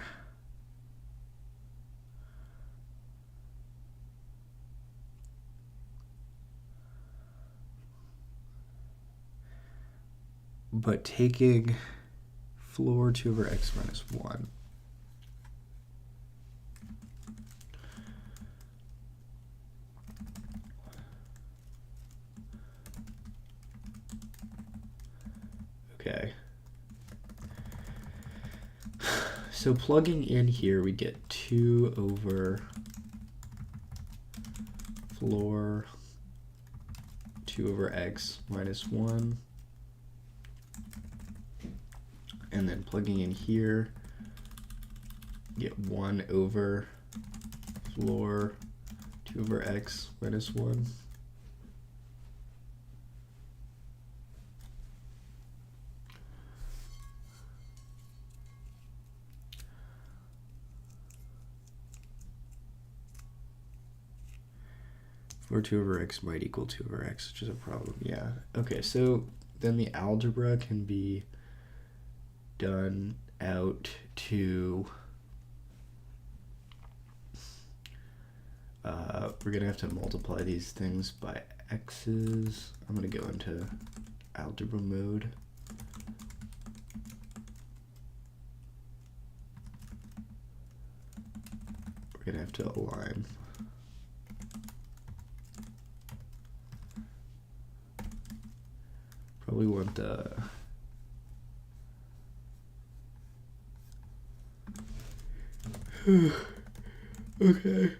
But taking floor 2 over x minus 1... Okay. So plugging in here, we get 2 over floor 2 over x minus 1. And then plugging in here, get 1 over floor 2 over x minus 1. Floor 2 over x might equal 2 over x, which is a problem. Yeah. Okay, so then the algebra can be done out to... we're going to have to multiply these things by x's. I'm going to go into algebra mode. We're going to have to align. Probably want okay.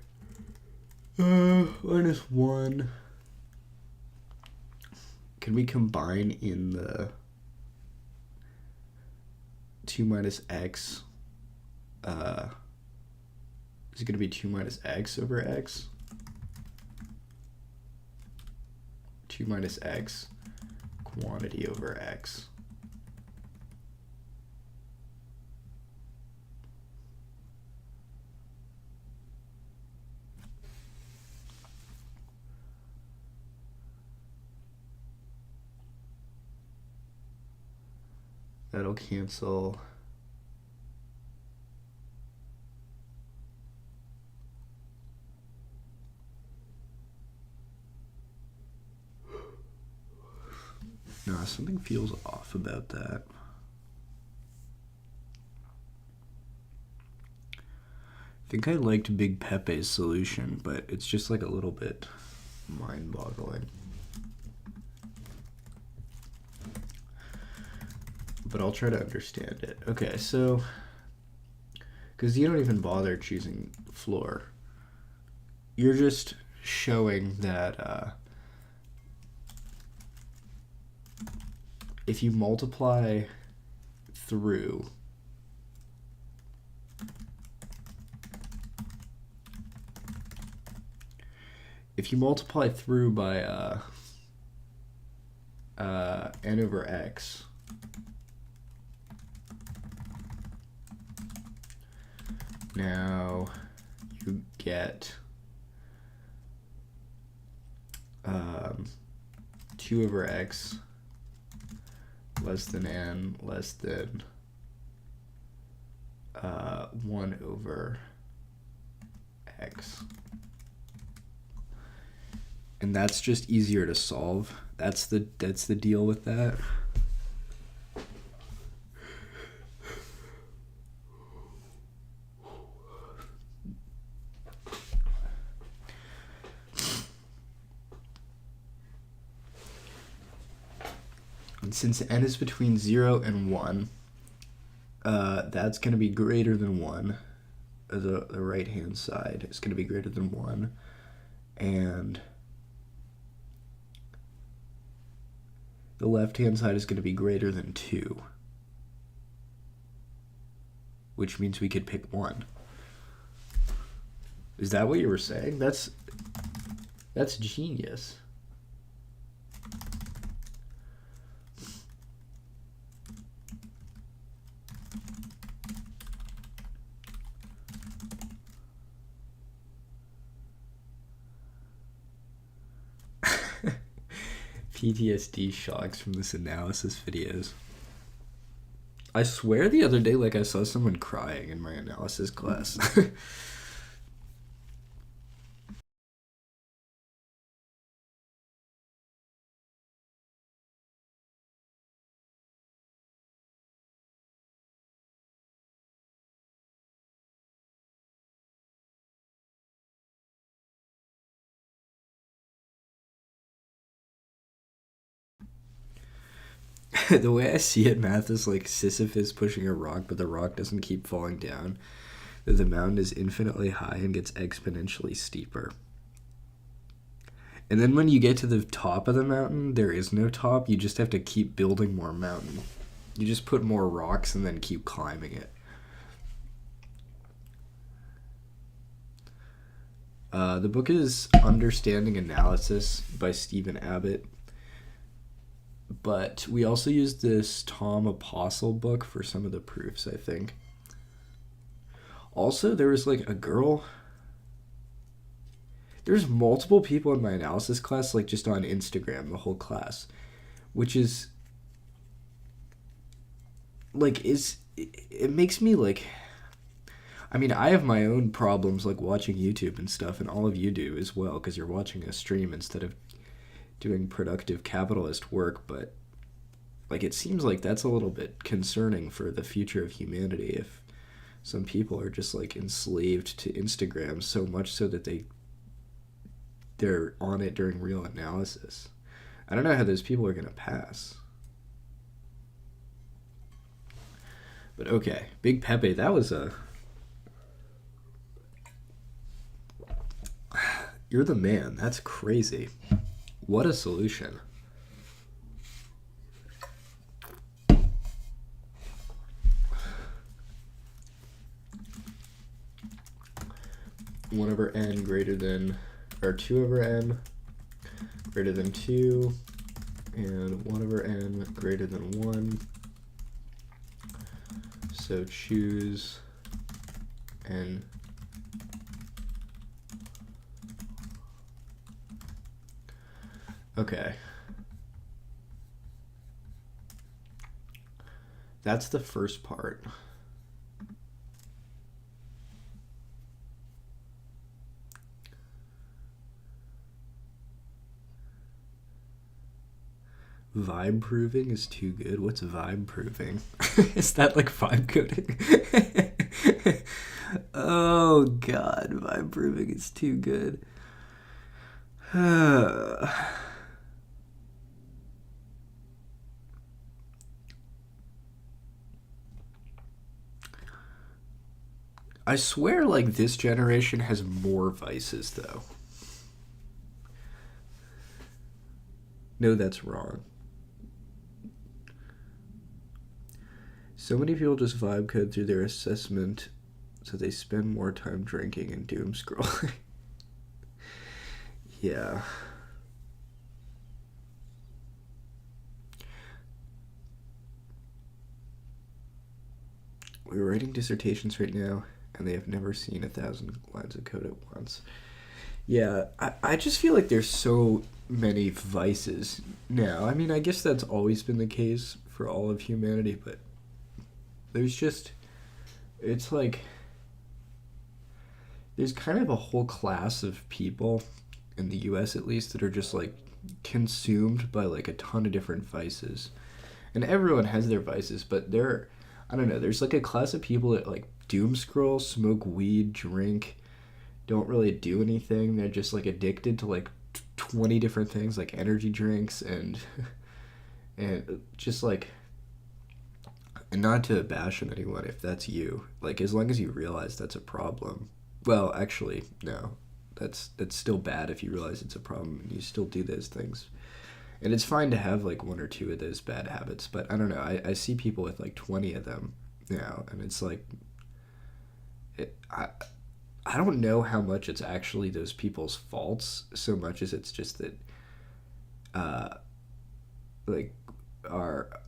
Minus 1. Can we combine in the 2 minus x? Is it going to be 2 minus x over x? 2 minus x quantity over x. That'll cancel. No, something feels off about that. I think I liked Big Pepe's solution, but it's just like a little bit mind-boggling. But I'll try to understand it. Okay, so because you don't even bother choosing floor, you're just showing that if you multiply through by n over x, now you get 2 over x less than n less than 1 over x. And that's just easier to solve. That's the deal with that. And since n is between 0 and 1, that's going to be greater than 1. The right-hand side is going to be greater than 1. And the left-hand side is going to be greater than 2. Which means we could pick 1. Is that what you were saying? That's genius. PTSD shocks from this analysis videos. I swear the other day, like, I saw someone crying in my analysis class. The way I see it, math is like Sisyphus pushing a rock, but the rock doesn't keep falling down. The mountain is infinitely high and gets exponentially steeper. And then when you get to the top of the mountain, there is no top. You just have to keep building more mountain. You just put more rocks and then keep climbing it. The book is Understanding Analysis by Stephen Abbott. But we also used this Tom Apostle book for some of the proofs, I think. Also, there was like a girl. There's multiple people in my analysis class, like just on Instagram, the whole class, which is like, it makes me like, I mean, I have my own problems like watching YouTube and stuff, and all of you do as well, because you're watching a stream instead of doing productive capitalist work. But like, it seems like that's a little bit concerning for the future of humanity if some people are just like enslaved to Instagram so much so that they're on it during real analysis. I don't know how those people are going to pass. But okay, Big Pepe, that was a... You're the man. That's crazy. What a solution. One over n greater than, or 2 over n greater than 2, and 1 over n greater than 1. So choose n. Okay. That's the first part. Vibe proving is too good. What's vibe proving? Is that like vibe coding? Oh god, vibe proving is too good. I swear, like, this generation has more vices, though. No, that's wrong. So many people just vibe code through their assessment, so they spend more time drinking and doom scrolling. Yeah. We're writing dissertations right now, and they have never seen 1,000 lines of code at once. Yeah, I just feel like there's so many vices now. I mean, I guess that's always been the case for all of humanity, but there's just, it's like, there's kind of a whole class of people, in the US at least, that are just like consumed by like a ton of different vices. And everyone has their vices, but I don't know, there's like a class of people that like doom scroll, smoke weed, drink, don't really do anything. They're just like addicted to like 20 different things, like energy drinks and and just like, and not to bash on anyone if that's you, like as long as you realize that's a problem. Well, actually, no, that's still bad if you realize it's a problem and you still do those things. And it's fine to have like one or two of those bad habits, but I don't know. I see people with like 20 of them now, and it's like, I don't know how much it's actually those people's faults so much as it's just that, like, our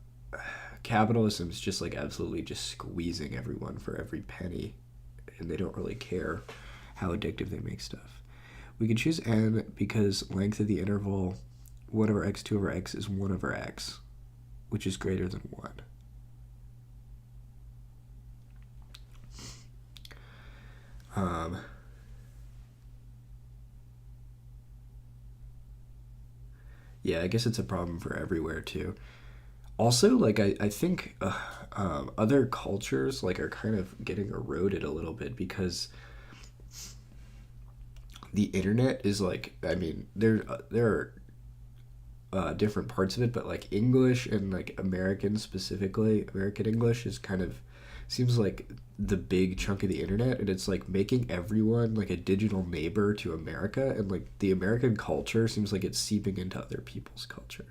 capitalism is just like absolutely just squeezing everyone for every penny, and they don't really care how addictive they make stuff. We can choose n because length of the interval 1 over x, 2 over x is 1 over x, which is greater than 1. Yeah, I guess it's a problem for everywhere too. Also, like I think other cultures like are kind of getting eroded a little bit because the internet is like, I mean, there are different parts of it, but like English and like American specifically, American English is kind of seems like the big chunk of the internet, and it's like making everyone like a digital neighbor to America, and like the American culture seems like it's seeping into other people's culture.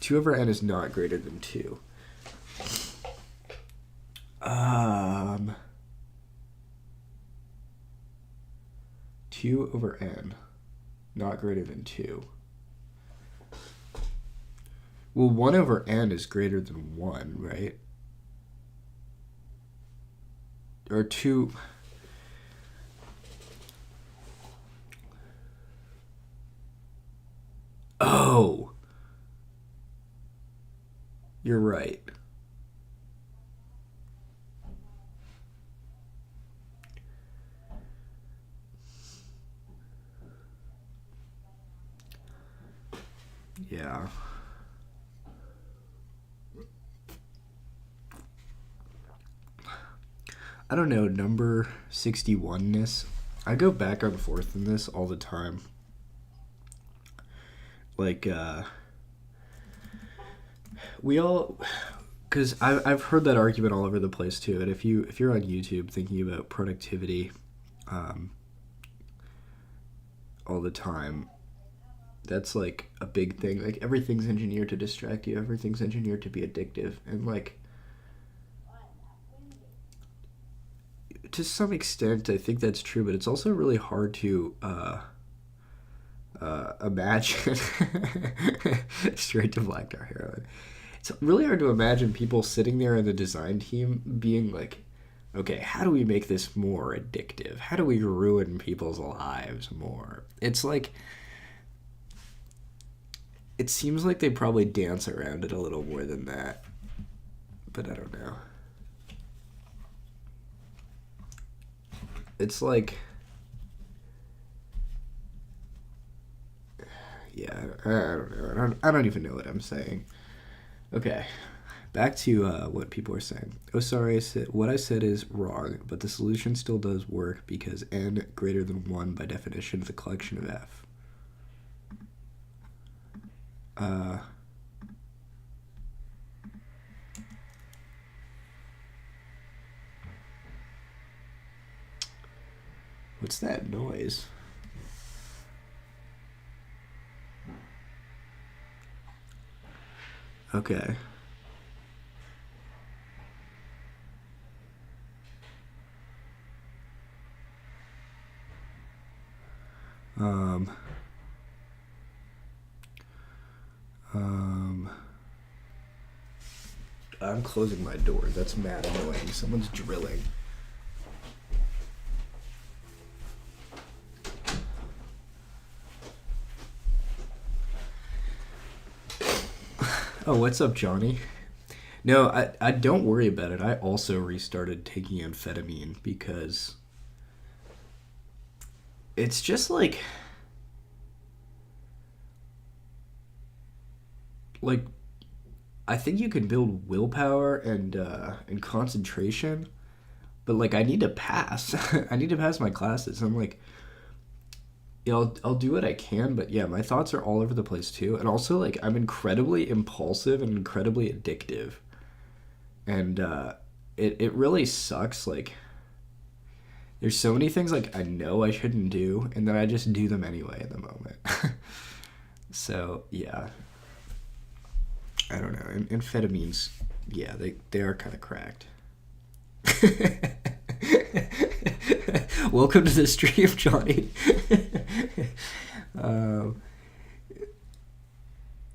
2 over n is not greater than 2. 2 over n, not greater than 2. Well, 1 over n is greater than 1, right? Or 2... Oh! You're right. Yeah. I don't know, number 61ness. I go back and forth in this all the time. Like, we all, because I've heard that argument all over the place too. And if you're on YouTube thinking about productivity, all the time, that's like a big thing. Like everything's engineered to distract you. Everything's engineered to be addictive, and like, to some extent, I think that's true. But it's also really hard to imagine. Straight to black tar heroin. It's really hard to imagine people sitting there in the design team being like, okay, how do we make this more addictive? How do we ruin people's lives more? It's like, it seems like they probably dance around it a little more than that. but I don't know. It's like, yeah, I don't know. I don't even know what I'm saying. Okay, back to what people are saying. Oh, sorry, what I said is wrong, but the solution still does work because n greater than 1 by definition is a collection of f. What's that noise? Okay. I'm closing my door. That's mad annoying. Someone's drilling. Oh, what's up, Johnny? No, I don't worry about it. I also restarted taking amphetamine because it's just like I think you can build willpower and concentration, but like I need to pass. I need to pass my classes. I'm like, yeah, I'll do what I can, but yeah, my thoughts are all over the place too. And also like I'm incredibly impulsive and incredibly addictive. And it really sucks. Like there's so many things like I know I shouldn't do, and then I just do them anyway in the moment. So yeah, I don't know. Amphetamines, yeah, they are kind of cracked. Welcome to the stream, Johnny.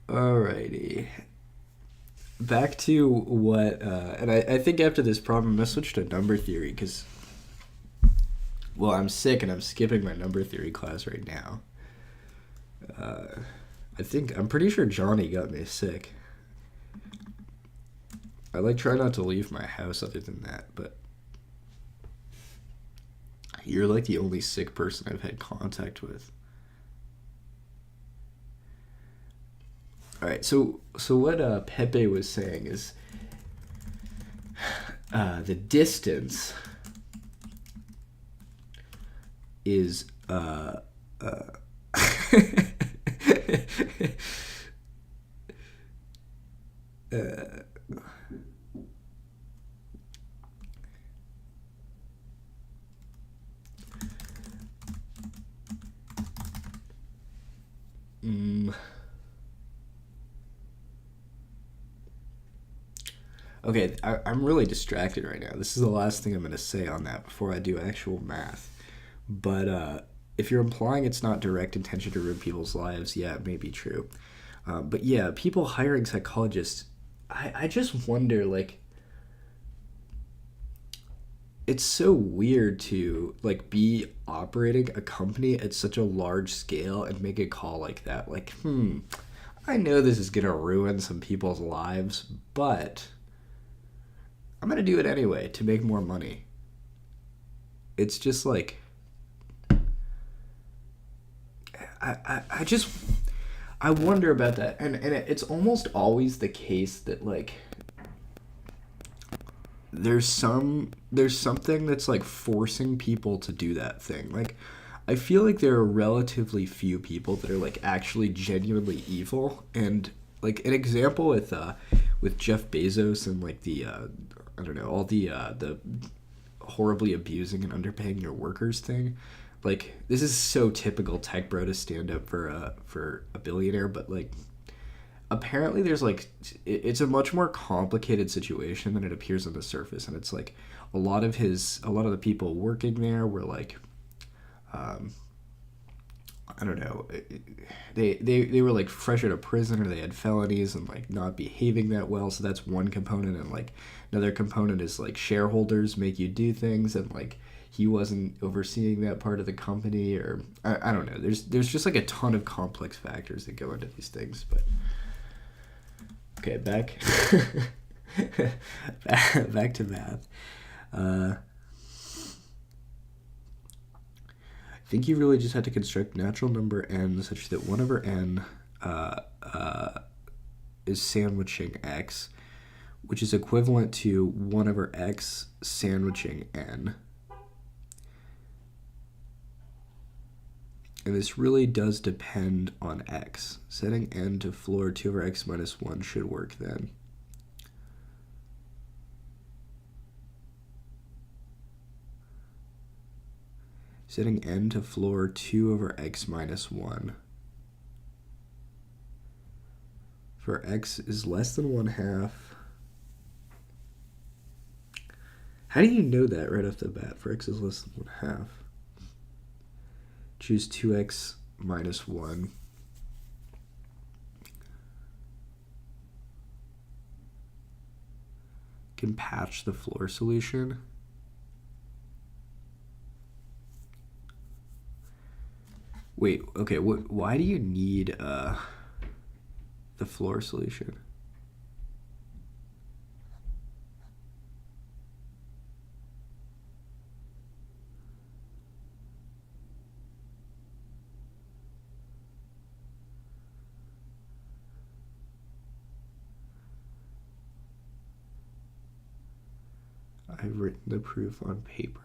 Alrighty. Back to what, and I think after this problem, I'm going to switch to number theory because, well, I'm sick and I'm skipping my number theory class right now. I'm pretty sure Johnny got me sick. I like try not to leave my house other than that, but you're like the only sick person I've had contact with. All right, so what Pepe was saying is the distance is okay, I'm really distracted right now. This is the last thing I'm going to say on that before I do actual math. But if you're implying it's not direct intention to ruin people's lives, yeah, it may be true. But yeah, people hiring psychologists, I just wonder, like, it's so weird to, like, be operating a company at such a large scale and make a call like that. Like, I know this is going to ruin some people's lives, but I'm going to do it anyway to make more money. It's just like, I wonder about that. And it's almost always the case that, like, there's something that's, like, forcing people to do that thing. Like, I feel like there are relatively few people that are, like, actually genuinely evil. And, like, an example with Jeff Bezos and, like, the I don't know, all the horribly abusing and underpaying your workers thing. Like, this is so typical tech bro to stand up for a billionaire, but, like, apparently there's, like, it's a much more complicated situation than it appears on the surface. And it's like a lot of the people working there were, like, I don't know, they were, like, fresh out of prison, or they had felonies and, like, not behaving that well. So that's one component. And, like, another component is, like, shareholders make you do things, and, like, he wasn't overseeing that part of the company, or I don't know. There's just, like, a ton of complex factors that go into these things. But okay, back Back to math. I think you really just had to construct natural number n such that 1 over n is sandwiching x, which is equivalent to 1 over x sandwiching n. And this really does depend on x. Setting n to floor 2 over x minus 1 should work then. Setting n to floor 2 over x minus 1. For x is less than 1/2. How do you know that right off the bat? For x is less than 1/2. Choose 2x minus 1. Can patch the floor solution. Wait, okay, why do you need the floor solution? I've written the proof on paper.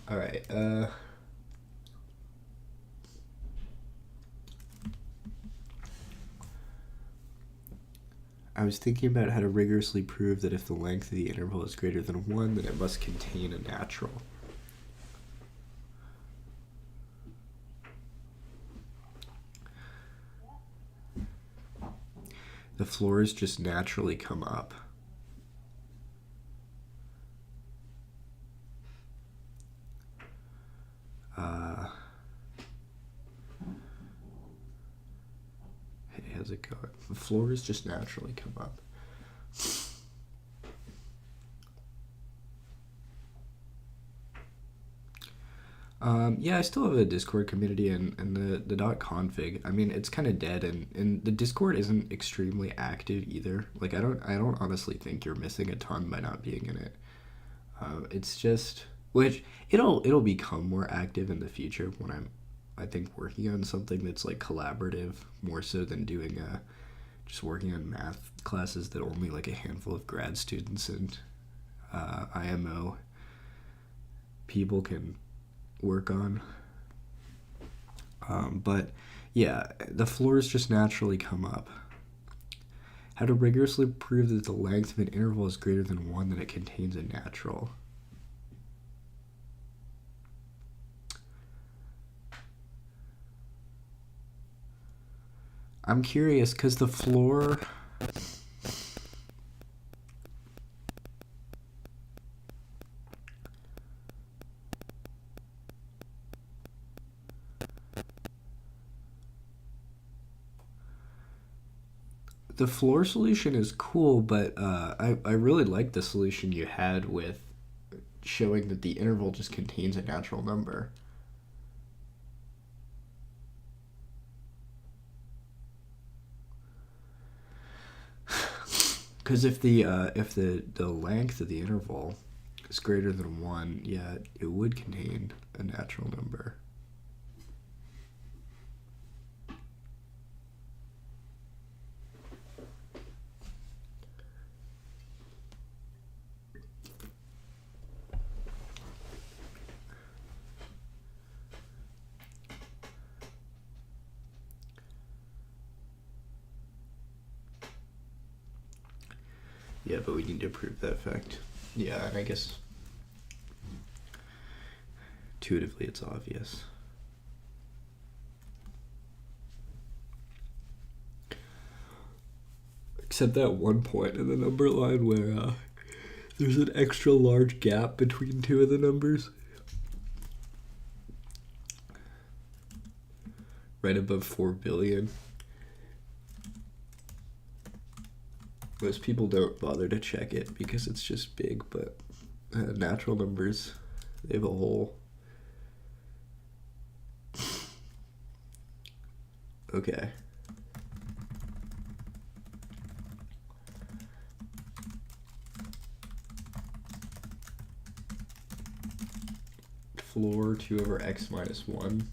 All right. I was thinking about how to rigorously prove that if the length of the interval is greater than 1, then it must contain a natural. The floors just naturally come up. Hey, how's it going? The floors just naturally come up. Yeah, I still have a Discord community and the .config. I mean, it's kind of dead, and the Discord isn't extremely active either. Like, I don't honestly think you're missing a ton by not being in it. It's just, which it'll become more active in the future when I think working on something that's like collaborative more so than doing just working on math classes that only like a handful of grad students and IMO people can work on. But yeah, the floors just naturally come up. How to rigorously prove that the length of an interval is greater than 1, that it contains a natural. I'm curious because the floor... The floor solution is cool, but I really like the solution you had with showing that the interval just contains a natural number. Because if the length of the interval is greater than 1, yeah, it would contain a natural number. Yeah, but we need to prove that fact. Yeah, and I guess intuitively it's obvious. Except that one point in the number line where there's an extra large gap between two of the numbers. right above 4 billion. Most people don't bother to check it because it's just big, but natural numbers, they have a hole. Okay. Floor 2 over x minus 1.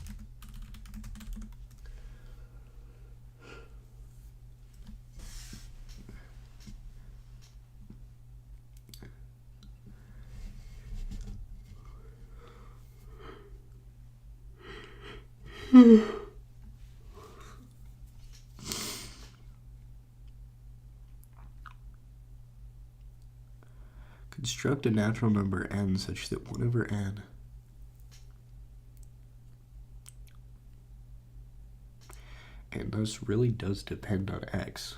Construct a natural number n such that 1 over n and thus really does depend on x.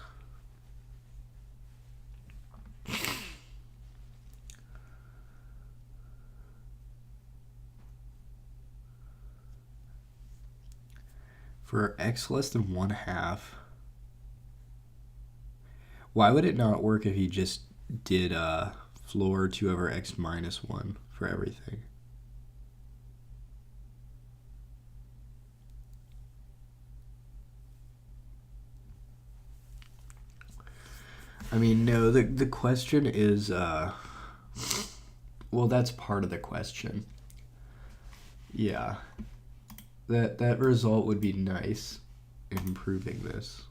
For x less than 1/2, why would it not work if you just did floor 2 over x minus 1 for everything? I mean, no, the question is, well, that's part of the question. Yeah. That result would be nice in proving this.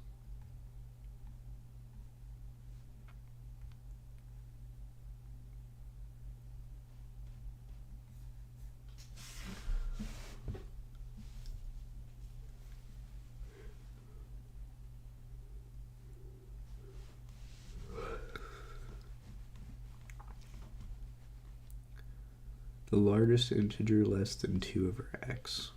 The largest integer less than 2 over x.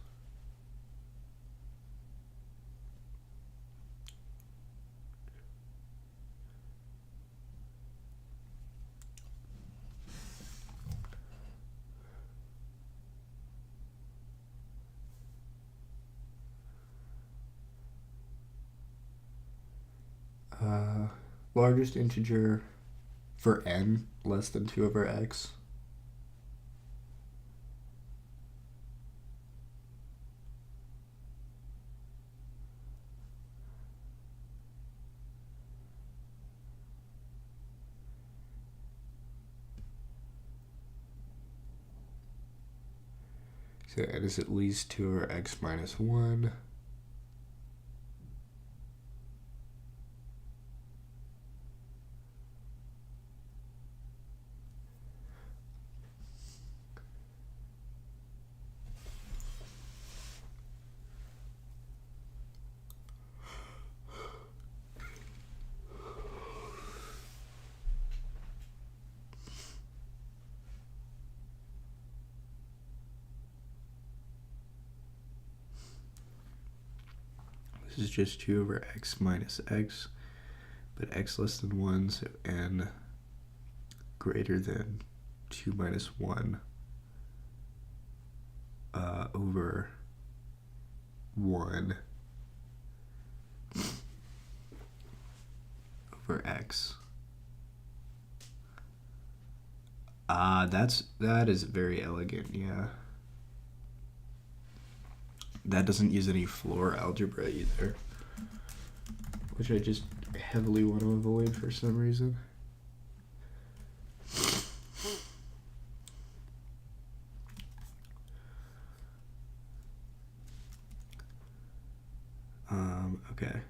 Largest integer for n less than 2 over x. So n is at least 2 over x minus 1. This is just 2 over x minus x, but x less than 1, so n greater than 2 minus 1 over 1 over x. That is very elegant, yeah. That doesn't use any floor algebra either, which I just heavily want to avoid for some reason. Okay.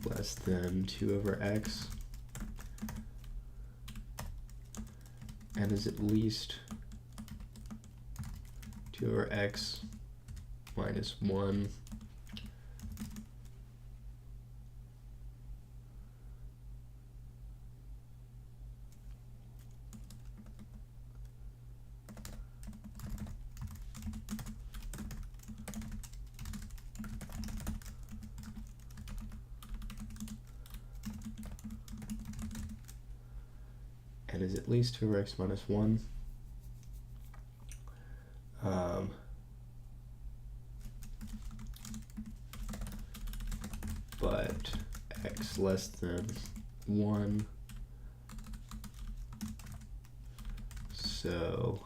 Less than 2 over x, and is at least 2 over x minus 1 n is at least 2 over x minus 1. But x less than 1, so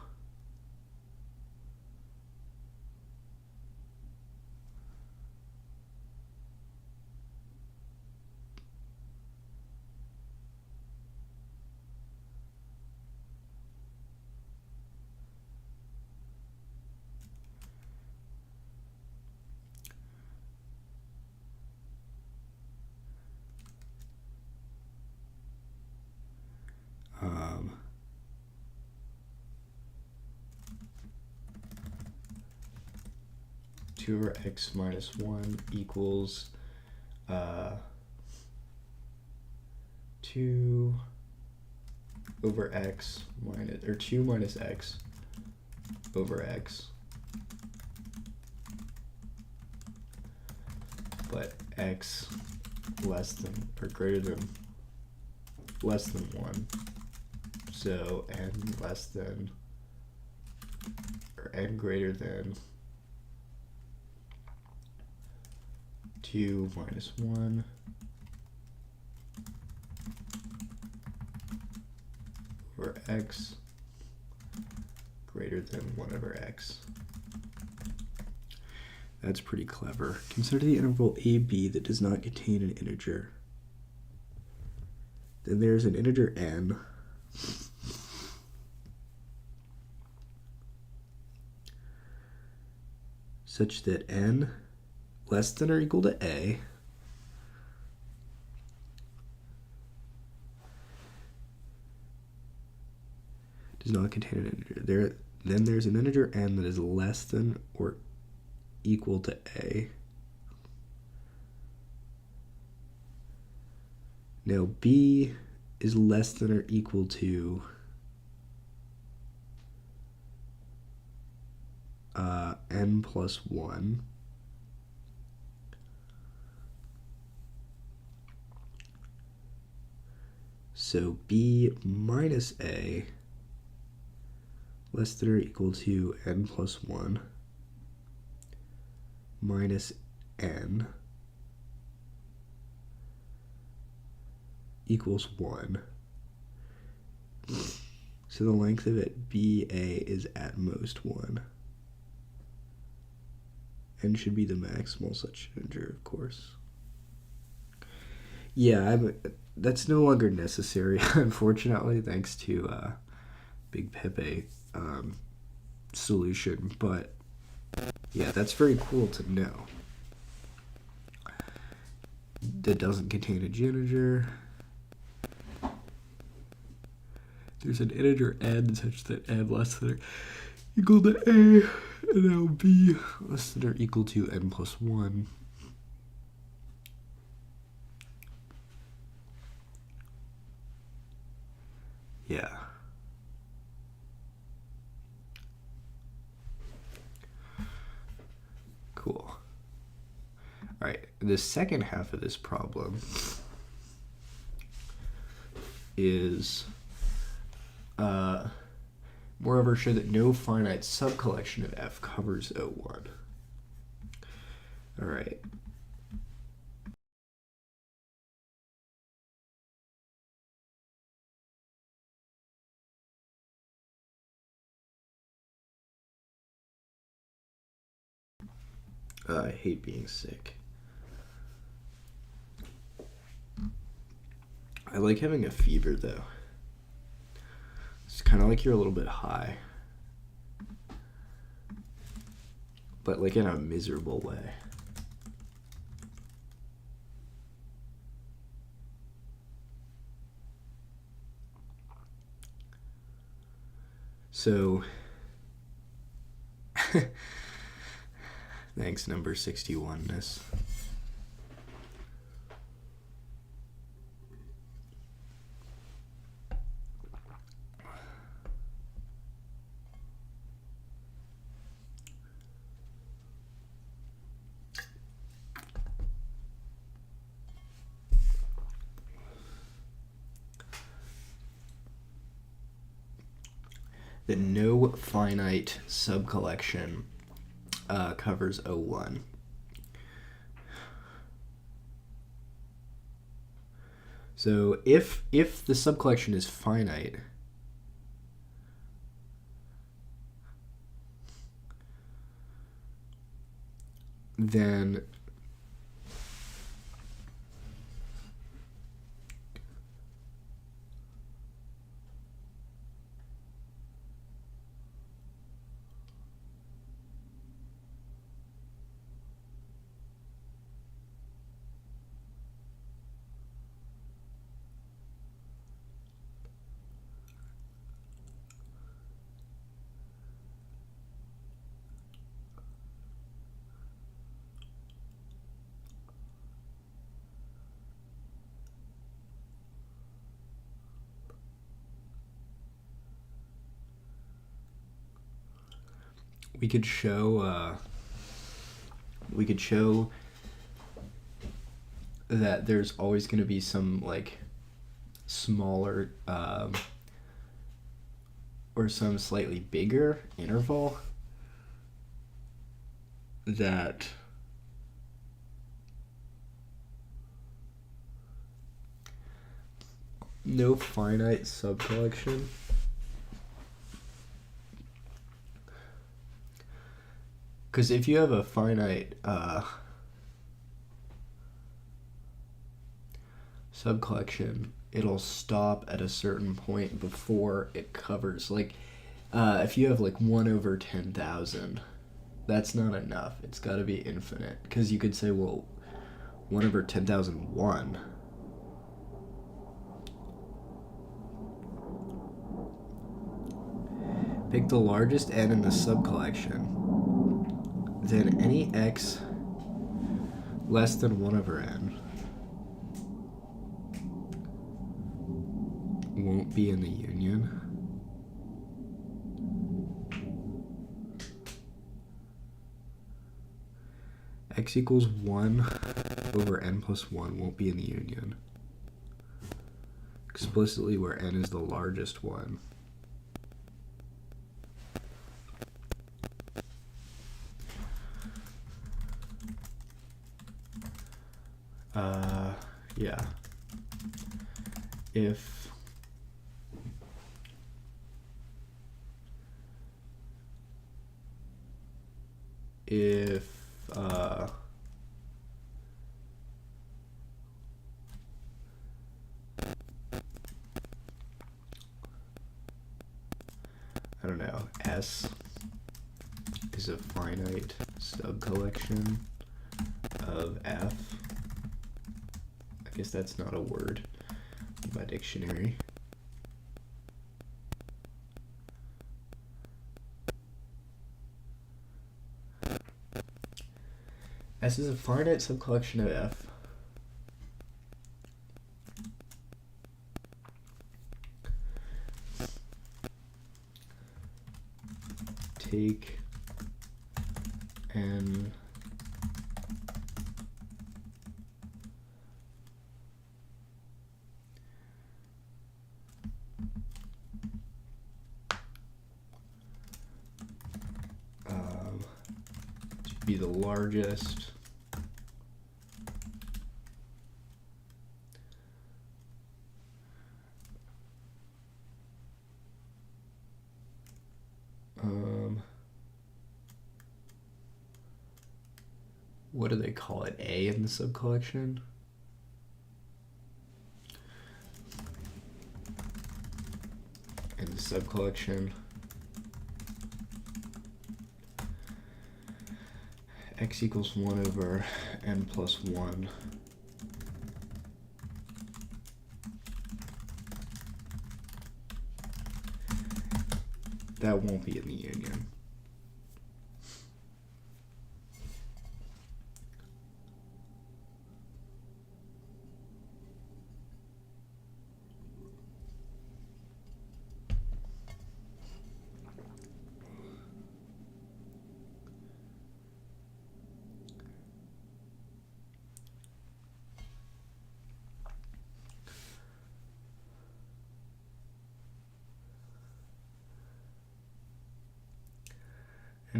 two over x minus 1 equals 2 over x minus, or 2 minus x over x, but x less than or greater than less than 1, so n less than or n greater than 2 minus 1 over x greater than 1 over x. That's pretty clever. Consider the interval AB that does not contain an integer. Then there's an integer n such that n less than or equal to a does not contain an integer. Then there's an integer n that is less than or equal to a. Now b is less than or equal to n plus 1. So b minus a less than or equal to n plus 1 minus n equals 1. So the length of it, BA, is at most 1. N should be the maximal such integer, of course. Yeah, that's no longer necessary, unfortunately, thanks to Big Pepe solution. But yeah, that's very cool to know. That doesn't contain a integer. There's an integer n such that n less than or equal to a, and now b less than or equal to n plus 1. Yeah. Cool. All right, the second half of this problem is moreover, show that no finite subcollection of F covers O1. All right. I hate being sick. I like having a fever, though. It's kind of like you're a little bit high. But like in a miserable way. So, thanks, number 61-ness. that no finite subcollection covers O1. So if the subcollection is finite, then we could show that there's always going to be some like smaller or some slightly bigger interval that no finite subcollection because if you have a finite subcollection, it'll stop at a certain point before it covers. Like, if you have like 1 over 10,000, that's not enough. It's got to be infinite. Because you could say, well, 1 over 10,001. Pick the largest n in the subcollection. Then any x less than 1 over n won't be in the union. X equals 1 over n plus 1 won't be in the union. Explicitly where n is the largest one. Yeah. If I don't know, S is a finite subcollection of F. I guess that's not a word in my dictionary. S is a finite subcollection of F. Take n to be the largest what do they call it? A in the subcollection? In the subcollection, x equals 1 over n plus 1. That won't be in the union.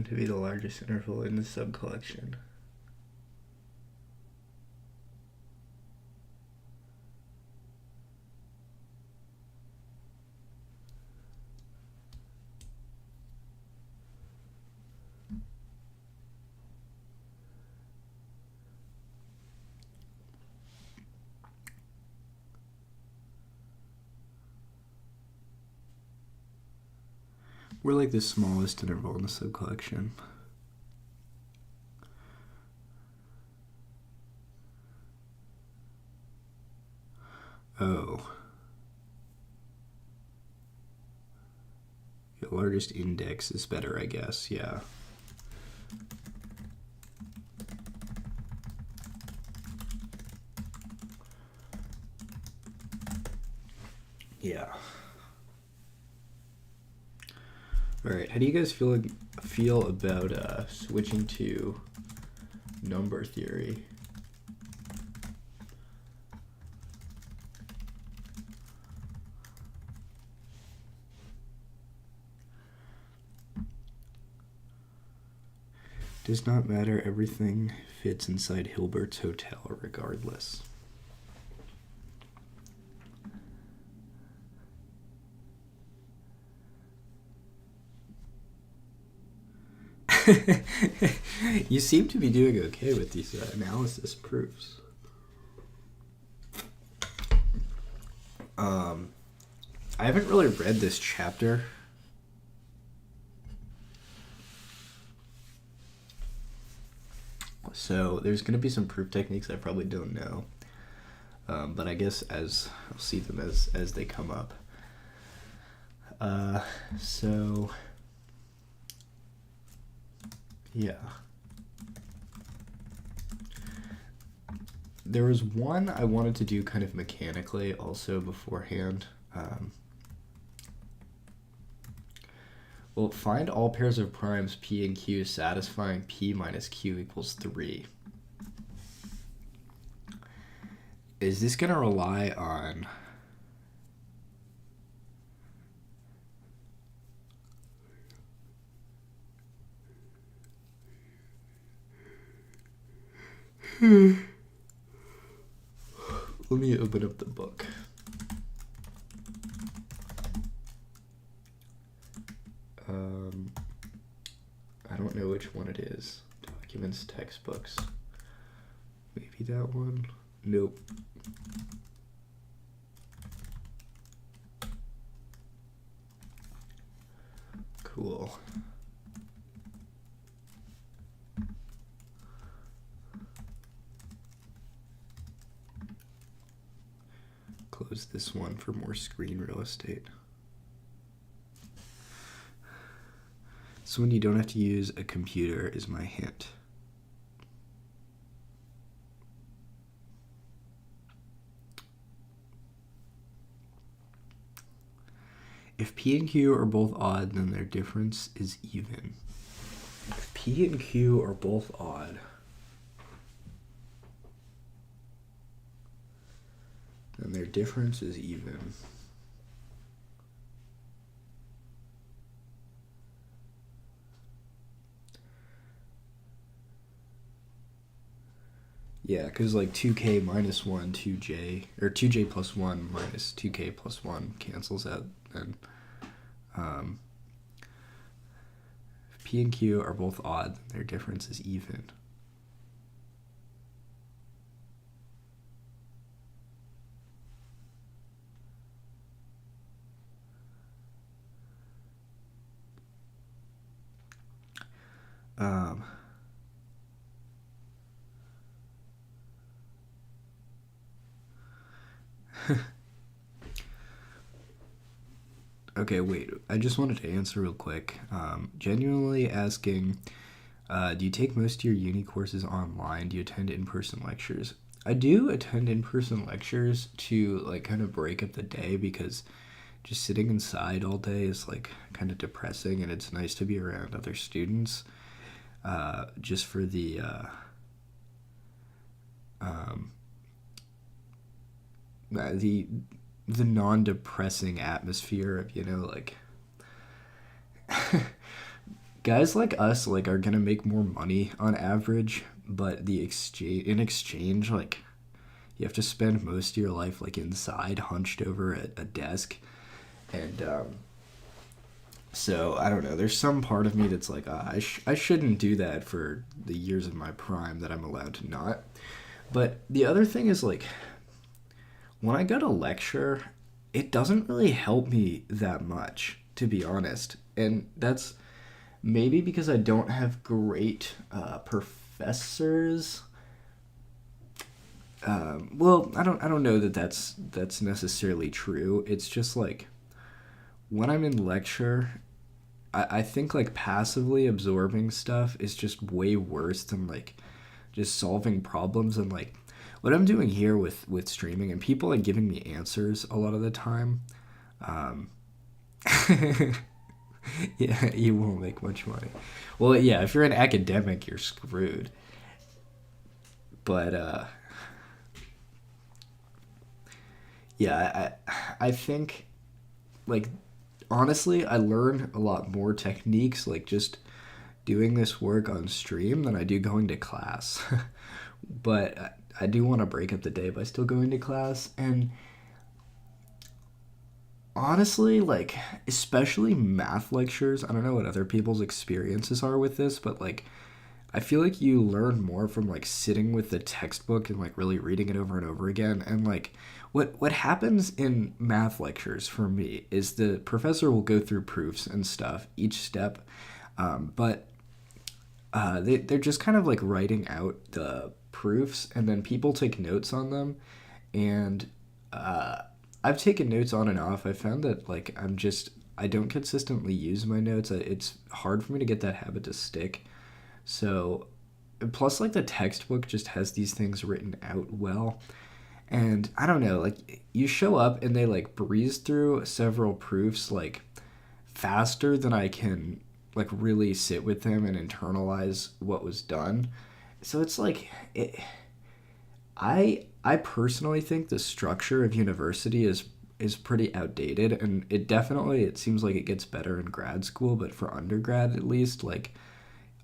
happen to be the largest interval in the subcollection? We're like the smallest interval in the subcollection. Oh. The largest index is better, I guess, yeah. Yeah. Alright, how do you guys feel about switching to number theory? Does not matter, everything fits inside Hilbert's hotel regardless. You seem to be doing okay with these analysis proofs. I haven't really read this chapter. So there's going to be some proof techniques I probably don't know. But I guess as I'll see them as they come up. So yeah. There was one I wanted to do kind of mechanically also beforehand. Well, find all pairs of primes P and Q satisfying P minus Q equals 3. Is this going to rely on... Let me open up the book. I don't know which one it is. Documents, textbooks. Maybe that one? Nope. Cool. Close this one for more screen real estate. So when you don't have to use a computer is my hint. If P and Q are both odd, then their difference is even. If P and Q are both odd, then their difference is even. Yeah, because like 2k minus 1, 2j, or 2j plus 1 minus 2k plus 1 cancels out. And if P and Q are both odd, then their difference is even. Okay, wait. I just wanted to answer real quick. Genuinely asking, do you take most of your uni courses online? Do you attend in-person lectures? I do attend in-person lectures to like kind of break up the day because just sitting inside all day is like kind of depressing, and it's nice to be around other students just for the non-depressing atmosphere of, you know, like guys like us like are gonna make more money on average, but in exchange, like you have to spend most of your life like inside, hunched over a desk, and so I don't know. There's some part of me that's like, I shouldn't do that for the years of my prime that I'm allowed to not. But the other thing is like, when I go to lecture, it doesn't really help me that much, to be honest. And that's maybe because I don't have great professors. Well, I don't know that that's necessarily true. It's just like when I'm in lecture, I think like passively absorbing stuff is just way worse than like just solving problems. And like what I'm doing here with streaming, and people are giving me answers a lot of the time. Um, yeah, you won't make much money. Well, yeah, if you're an academic, you're screwed. But yeah, I think like honestly, I learn a lot more techniques like just doing this work on stream than I do going to class. But I do want to break up the day by still going to class. And honestly, like, especially math lectures, I don't know what other people's experiences are with this, but like, I feel like you learn more from like sitting with the textbook and like really reading it over and over again. And like, what happens in math lectures for me is the professor will go through proofs and stuff each step, but they're just kind of like writing out the proofs, and then people take notes on them. And uh, I've taken notes on and off. I found that like I don't consistently use my notes. It's hard for me to get that habit to stick. So plus like the textbook just has these things written out well. And I don't know, like you show up and they like breeze through several proofs like faster than I can like really sit with them and internalize what was done. So it's like I personally think the structure of university is pretty outdated, and it seems like it gets better in grad school, but for undergrad at least, like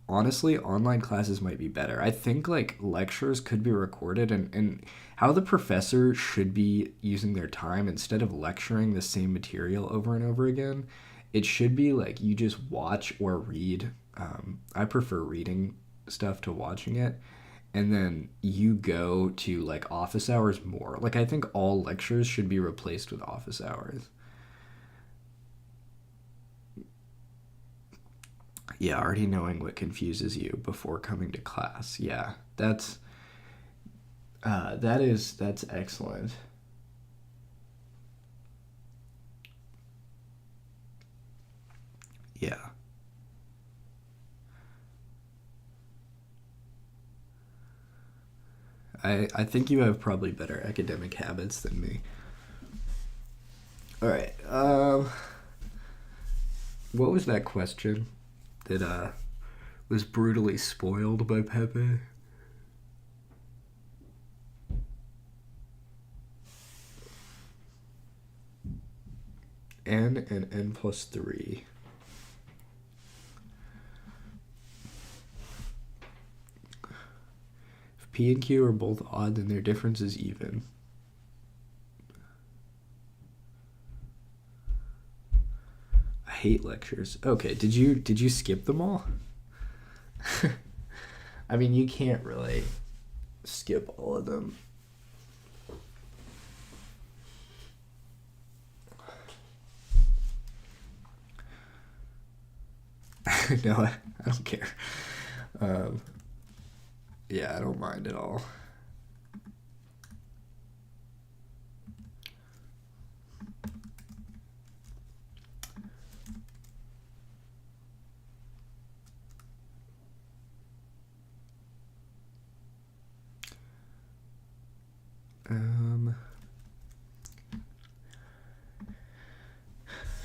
honestly, online classes might be better. I think like lectures could be recorded, and how the professor should be using their time instead of lecturing the same material over and over again. It should be like you just watch or read. I prefer reading stuff to watching it. And then you go to like office hours more. Like I think all lectures should be replaced with office hours. Yeah, already knowing what confuses you before coming to class. Yeah, that's excellent. Yeah, I think you have probably better academic habits than me. All right. What was that question that was brutally spoiled by Pepe? N and n plus 3. If P and Q are both odd, then their difference is even. I hate lectures. Okay, did you skip them all? I mean, you can't really skip all of them. No, I don't care. Um, yeah, I don't mind at all.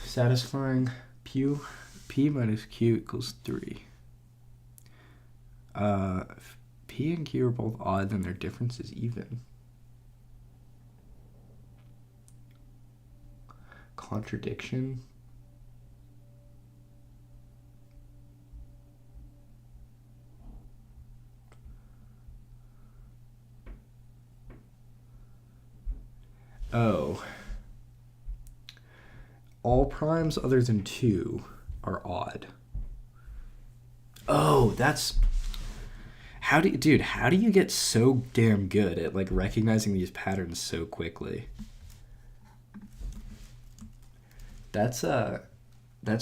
Satisfying P minus Q equals 3. If P and Q are both odd, then their difference is even. Contradiction. Oh. All primes other than 2 are odd. Oh, that's... how do you get so damn good at like recognizing these patterns so quickly? That's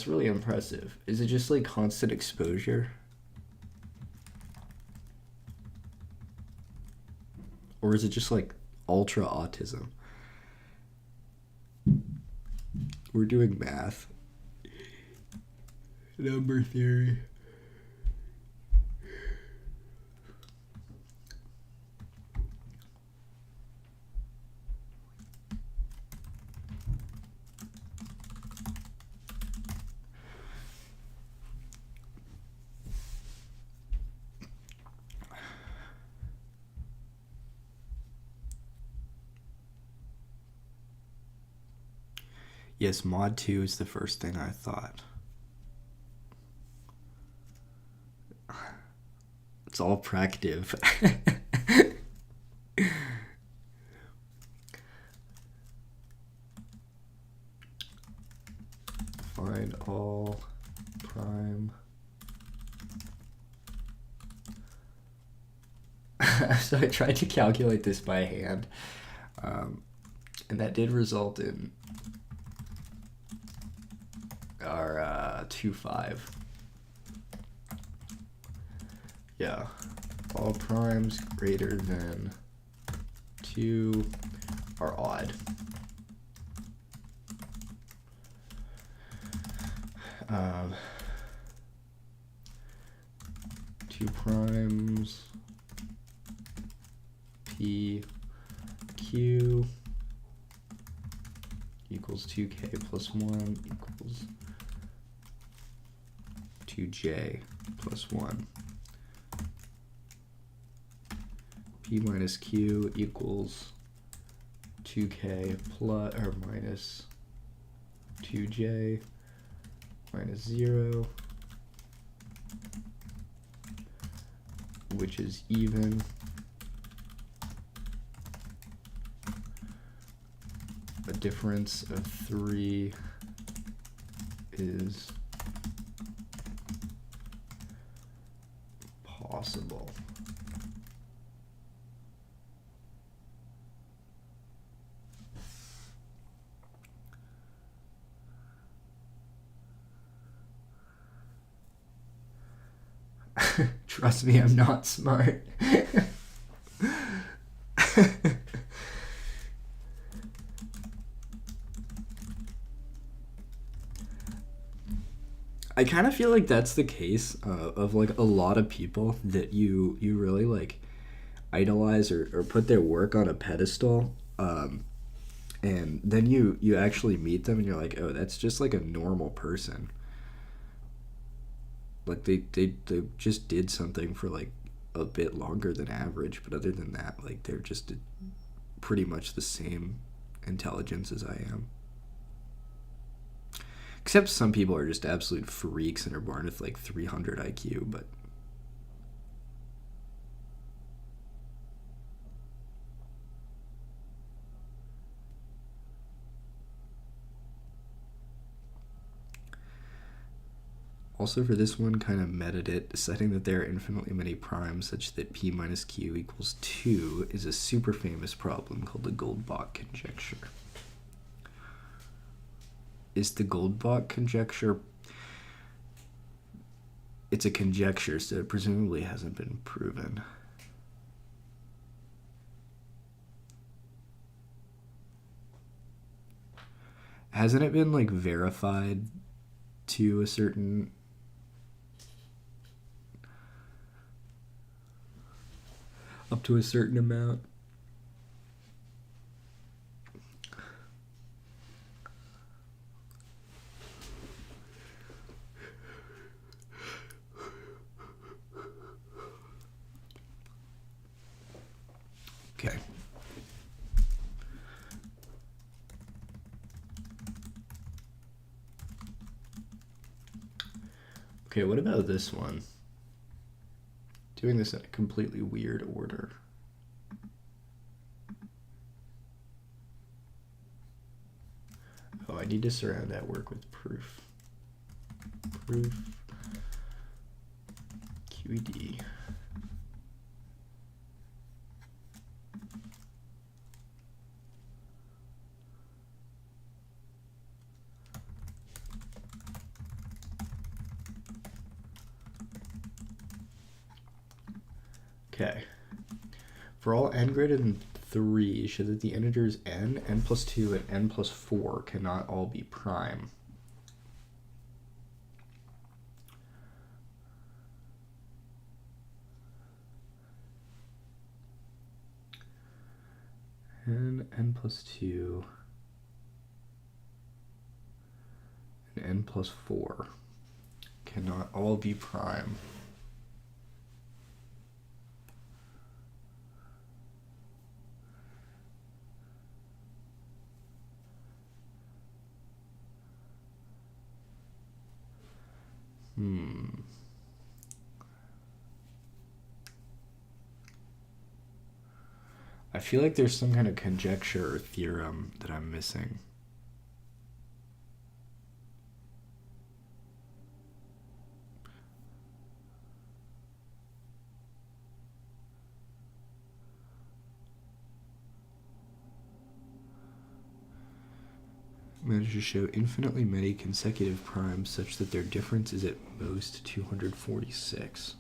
really impressive. Is it just like constant exposure? Or is it just like ultra autism? We're doing math. Number theory. Yes, mod 2 is the first thing I thought. It's all practive. Find all prime. So I tried to calculate this by hand. And that did result in our 2-5. Yeah. All primes greater than 2 are odd. Two primes P Q equals 2K plus 1 equals 2J plus 1. P minus Q equals 2K plus or minus 2J minus 0, which is even. A difference of 3 is possible. Trust me, I'm not smart. I kind of feel like that's the case of like a lot of people that you really like idolize or put their work on a pedestal, and then you actually meet them and you're like, oh, that's just like a normal person. Like they just did something for like a bit longer than average, but other than that, like they're just pretty much the same intelligence as I am. Except some people are just absolute freaks and are born with like 300 IQ, but also for this one, kind of meted it, deciding that there are infinitely many primes such that P minus Q equals 2 is a super famous problem called the Goldbach conjecture. Is the Goldbach conjecture... It's a conjecture, so it presumably hasn't been proven. Hasn't it been, like, verified to a certain... up to a certain amount? Okay. Okay, what about this one? Doing this in a completely weird order. need to surround that work with proof. Proof QED. Okay. For all n greater than 3, show that the integers n plus 2, and n plus 4 cannot all be prime. N plus 2 and n plus 4 cannot all be prime. I feel like there's some kind of conjecture or theorem that I'm missing. Managed to show infinitely many consecutive primes such that their difference is at most 246.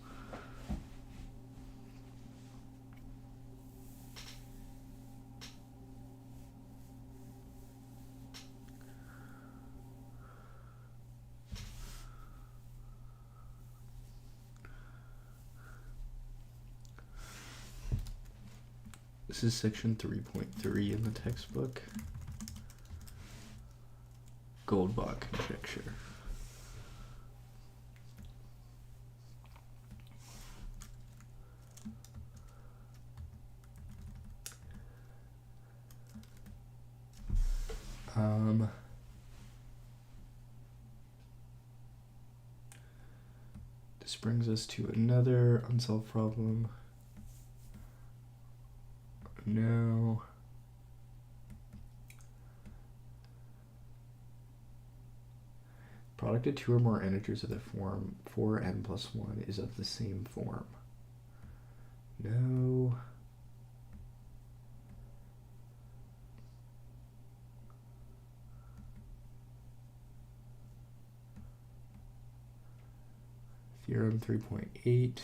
This is section 3.3 in the textbook. Goldbach conjecture. This brings us to another unsolved problem. Now, product of 2 or more integers of the form 4n plus 1 is of the same form. No. Theorem 3.8.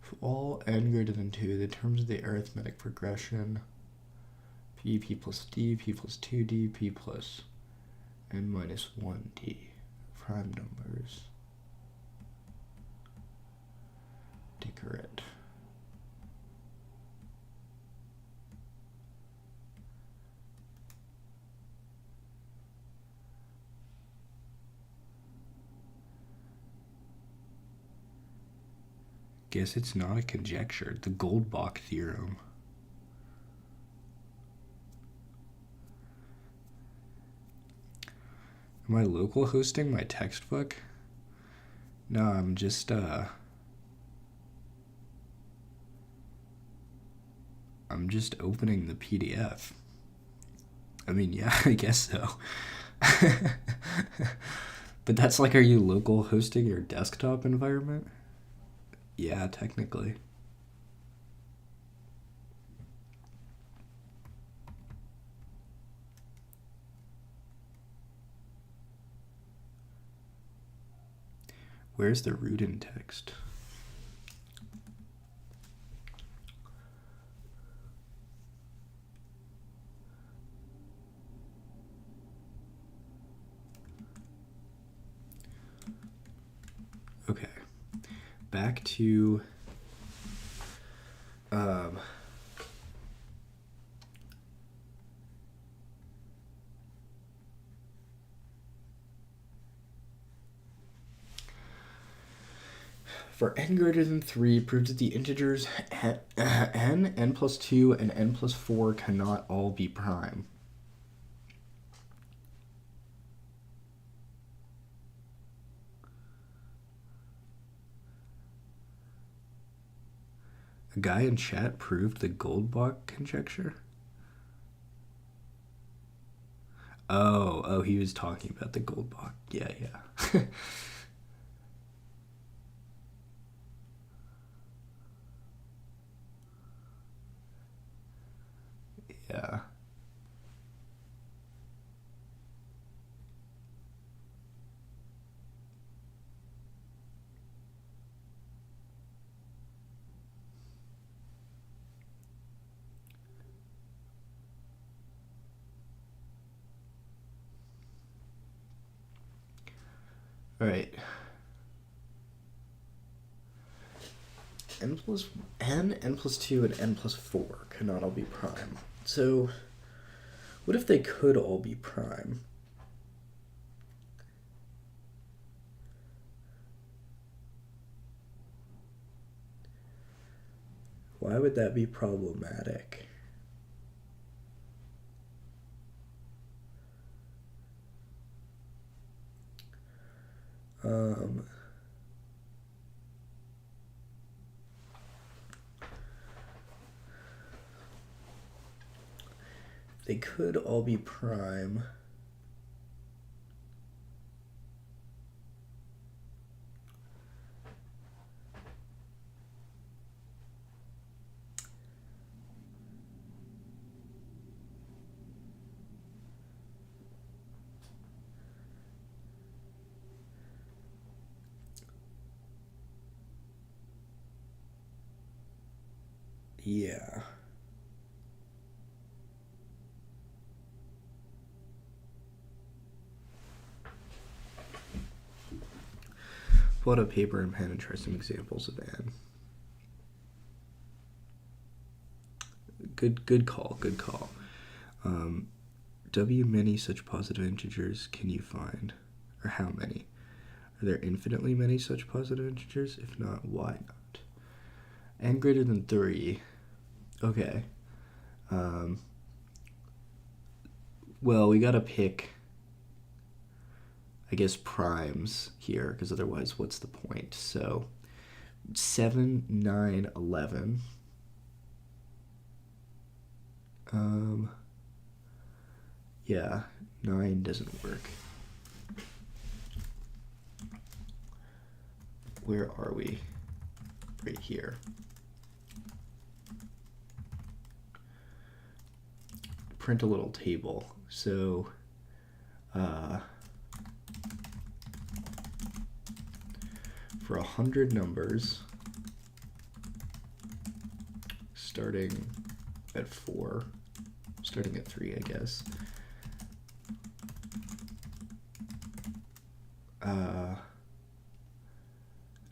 For all n greater than 2, the terms of the arithmetic progression p plus d, p plus 2d, p plus n minus 1d, prime numbers, decorate. Guess it's not a conjecture. The Goldbach theorem. Am I local hosting my textbook? No, I'm just opening the PDF. I mean, yeah, I guess so. But that's like, are you local hosting your desktop environment? Yeah, technically. Where's the root in text? Okay. Back to for n greater than 3, prove that the integers n plus 2, and n plus 4 cannot all be prime. A guy in chat proved the Goldbach conjecture? Oh, he was talking about the Goldbach. Yeah. Yeah. All right. n plus 2, and n plus 4 cannot all be prime. So, what if they could all be prime? Why would that be problematic? They could all be prime. Yeah. Pull out a paper and pen and try some examples of n. Good call. W many such positive integers can you find? Or how many? Are there infinitely many such positive integers? If not, why not? N greater than 3. Okay. Well, we gotta pick, I guess, primes here, because otherwise what's the point? So 7, 9, 11. Yeah, 9 doesn't work. Where are we? Right here. Print a little table. So, for 100 numbers, starting at 4, starting at 3, I guess.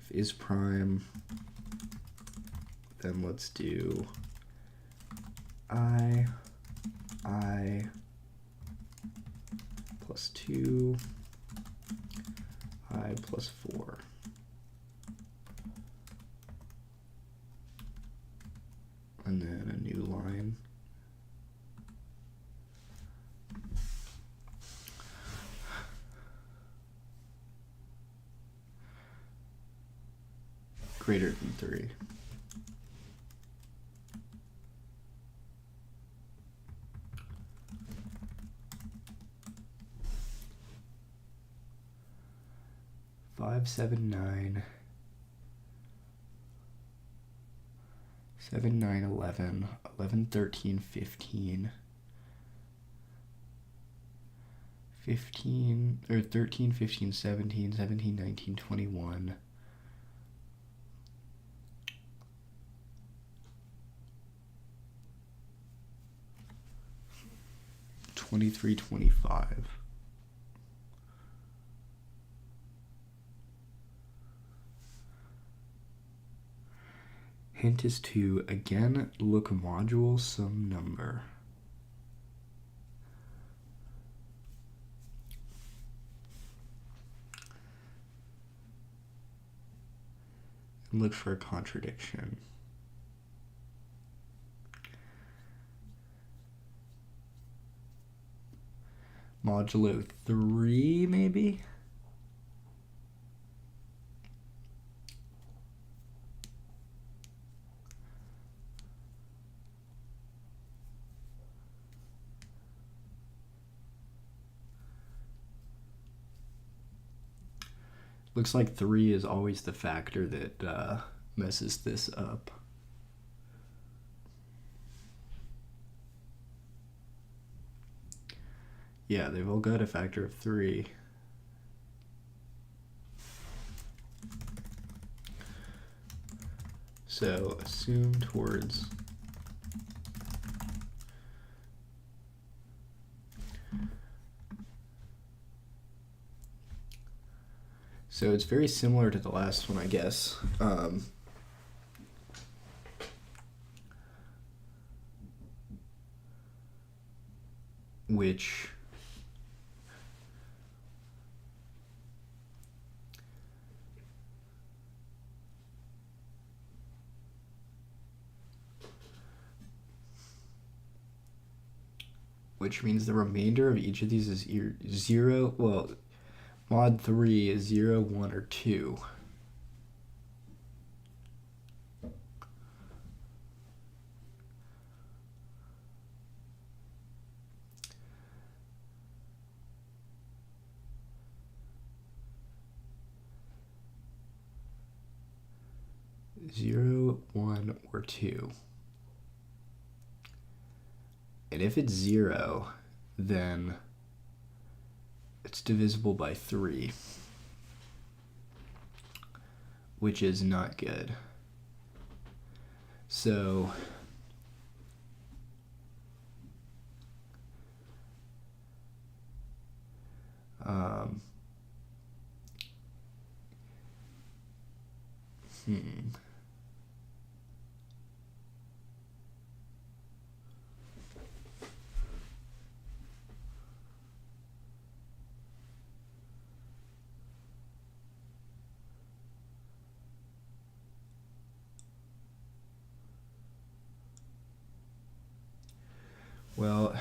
If is prime, then let's do I plus 2, I plus 4. And then a new line. Greater than 3. Five, 7, 9. 7, 9, 11. 11, 13, 15. 15, or 13, 15, 17, 17, 19, 21. 23, 25. Hint is to, again, look module some number. And look for a contradiction. Modulo 3, maybe? Looks like 3 is always the factor that messes this up. Yeah, they've all got a factor of 3. So assume towards so it's very similar to the last one, I guess. Which means the remainder of each of these is 0. Well, mod 3 is 0, 1, or 2. Zero, 1, or 2. And if it's 0, then it's divisible by 3, which is not good. So well,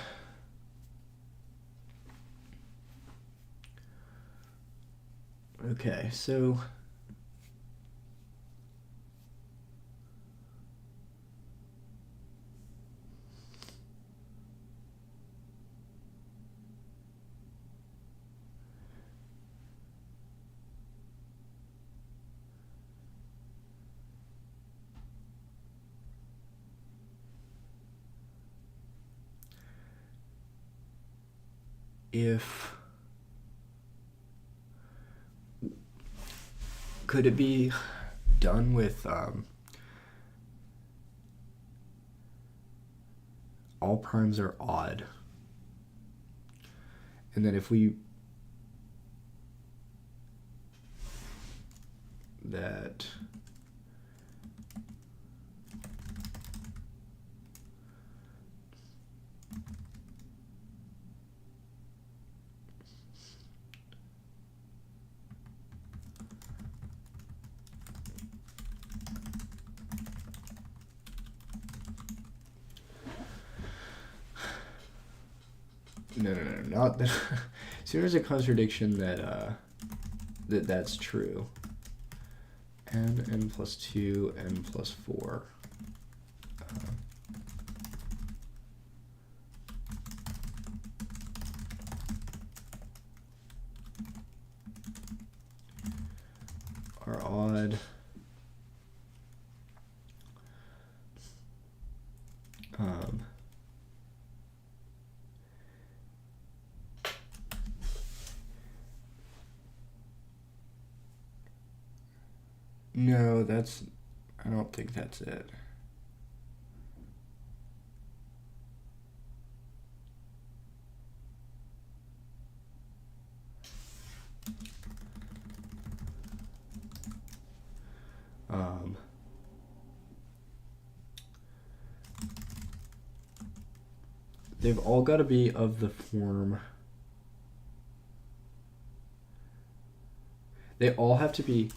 okay, so could it be done with all primes are odd, and then if we that no, not that. So there's a contradiction that that's true. N plus 2, n plus 4. Are odd. No, I don't think that's it. They've all got to be of the form. They all have to be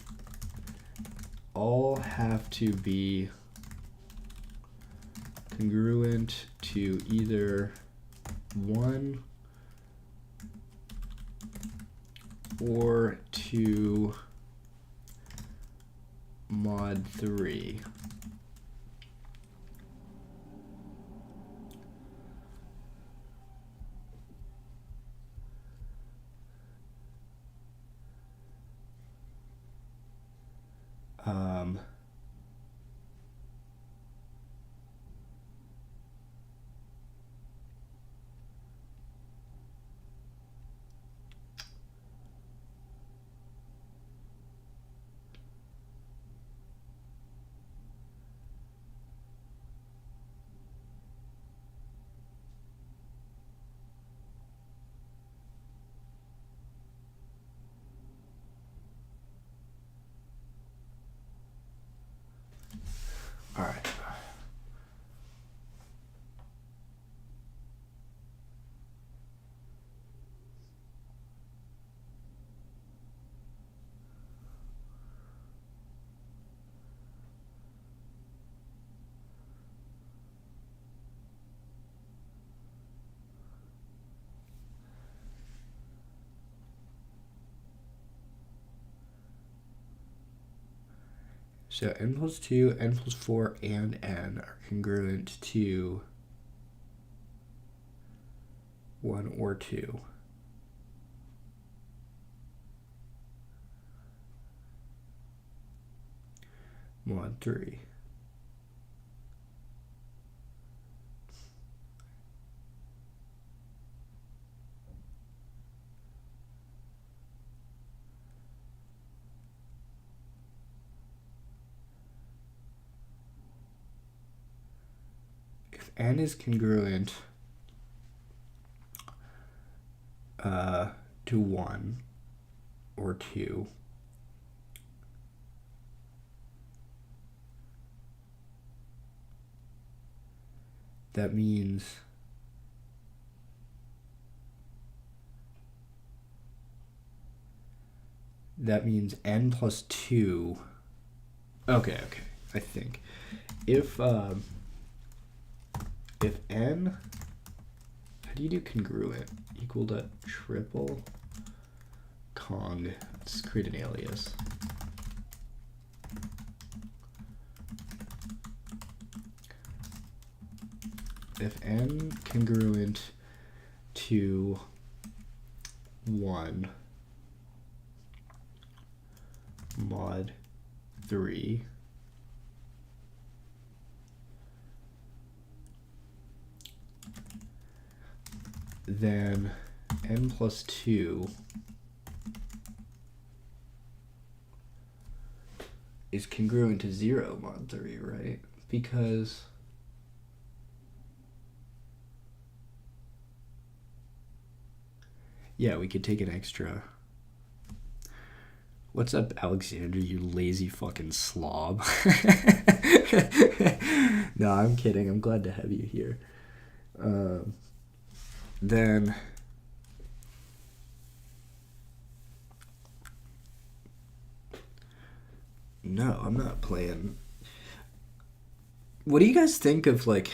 congruent to either 1 or to mod 3. All right. So n plus 2, n plus 4, and n are congruent to 1 or 2. Mod 3. If n is congruent to 1 or 2, that means n plus 2. Okay, I think if n, how do you do congruent? Equal to triple cong. Let's create an alias. If n congruent to 1 mod 3, then n plus 2 is congruent to 0 mod 3, right? Because yeah, we could take an extra. What's up, Alexander, you lazy fucking slob? No, I'm kidding. I'm glad to have you here. Then no, I'm not playing. What do you guys think of, like,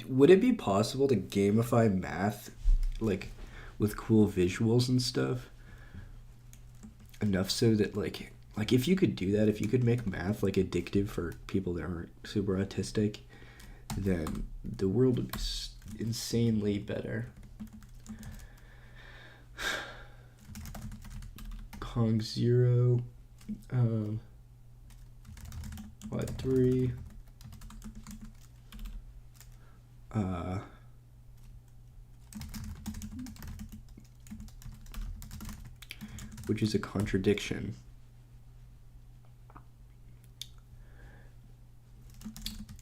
would it be possible to gamify math, like, with cool visuals and stuff? Enough so that, like if you could do that, if you could make math, like, addictive for people that aren't super autistic, then the world would be insanely better. Kong 0, mod 3, which is a contradiction.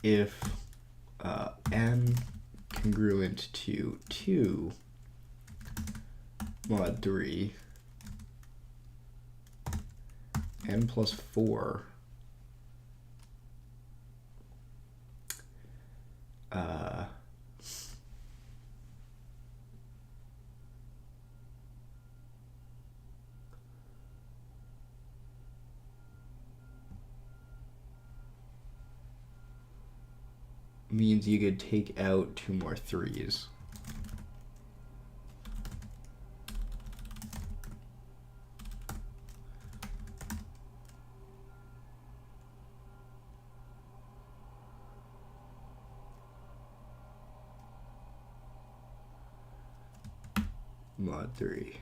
If n congruent to 2 mod 3, n plus 4 means you could take out 2 more 3s. Mod 3.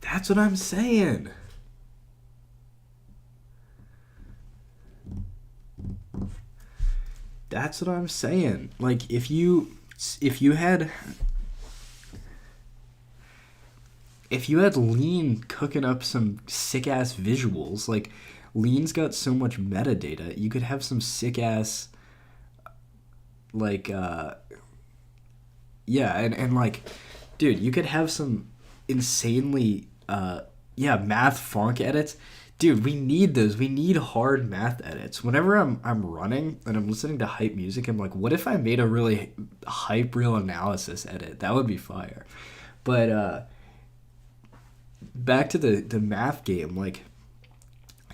That's what I'm saying. That's what I'm saying. Like if you had Lean cooking up some sick ass visuals, like Lean's got so much metadata, you could have some sick ass like yeah, and like dude, you could have some insanely yeah, math funk edits. Dude, we need those. We need hard math edits. Whenever I'm running and I'm listening to hype music, I'm like, what if I made a really hype real analysis edit? That would be fire. But back to the math game, like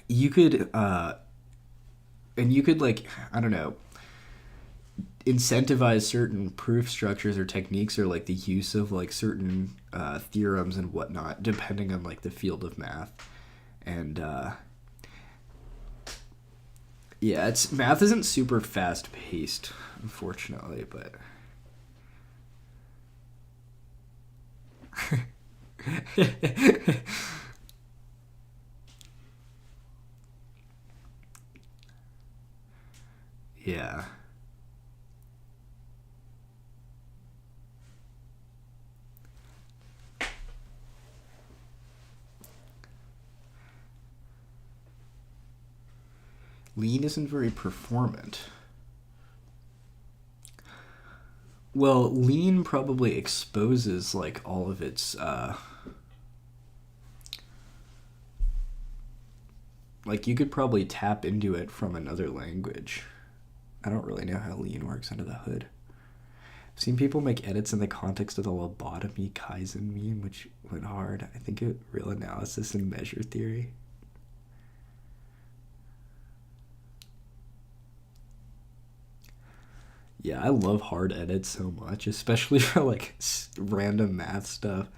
you could and you could like I don't know incentivize certain proof structures or techniques or like the use of like certain theorems and whatnot depending on like the field of math and yeah, it's math isn't super fast paced unfortunately, but yeah. Lean isn't very performant. Well, Lean probably exposes like all of its like you could probably tap into it from another language. I don't really know how Lean works under the hood. I've seen people make edits in the context of the lobotomy Kaizen meme, which went hard. I think it real analysis and measure theory. Yeah, I love hard edits so much, especially for like random math stuff.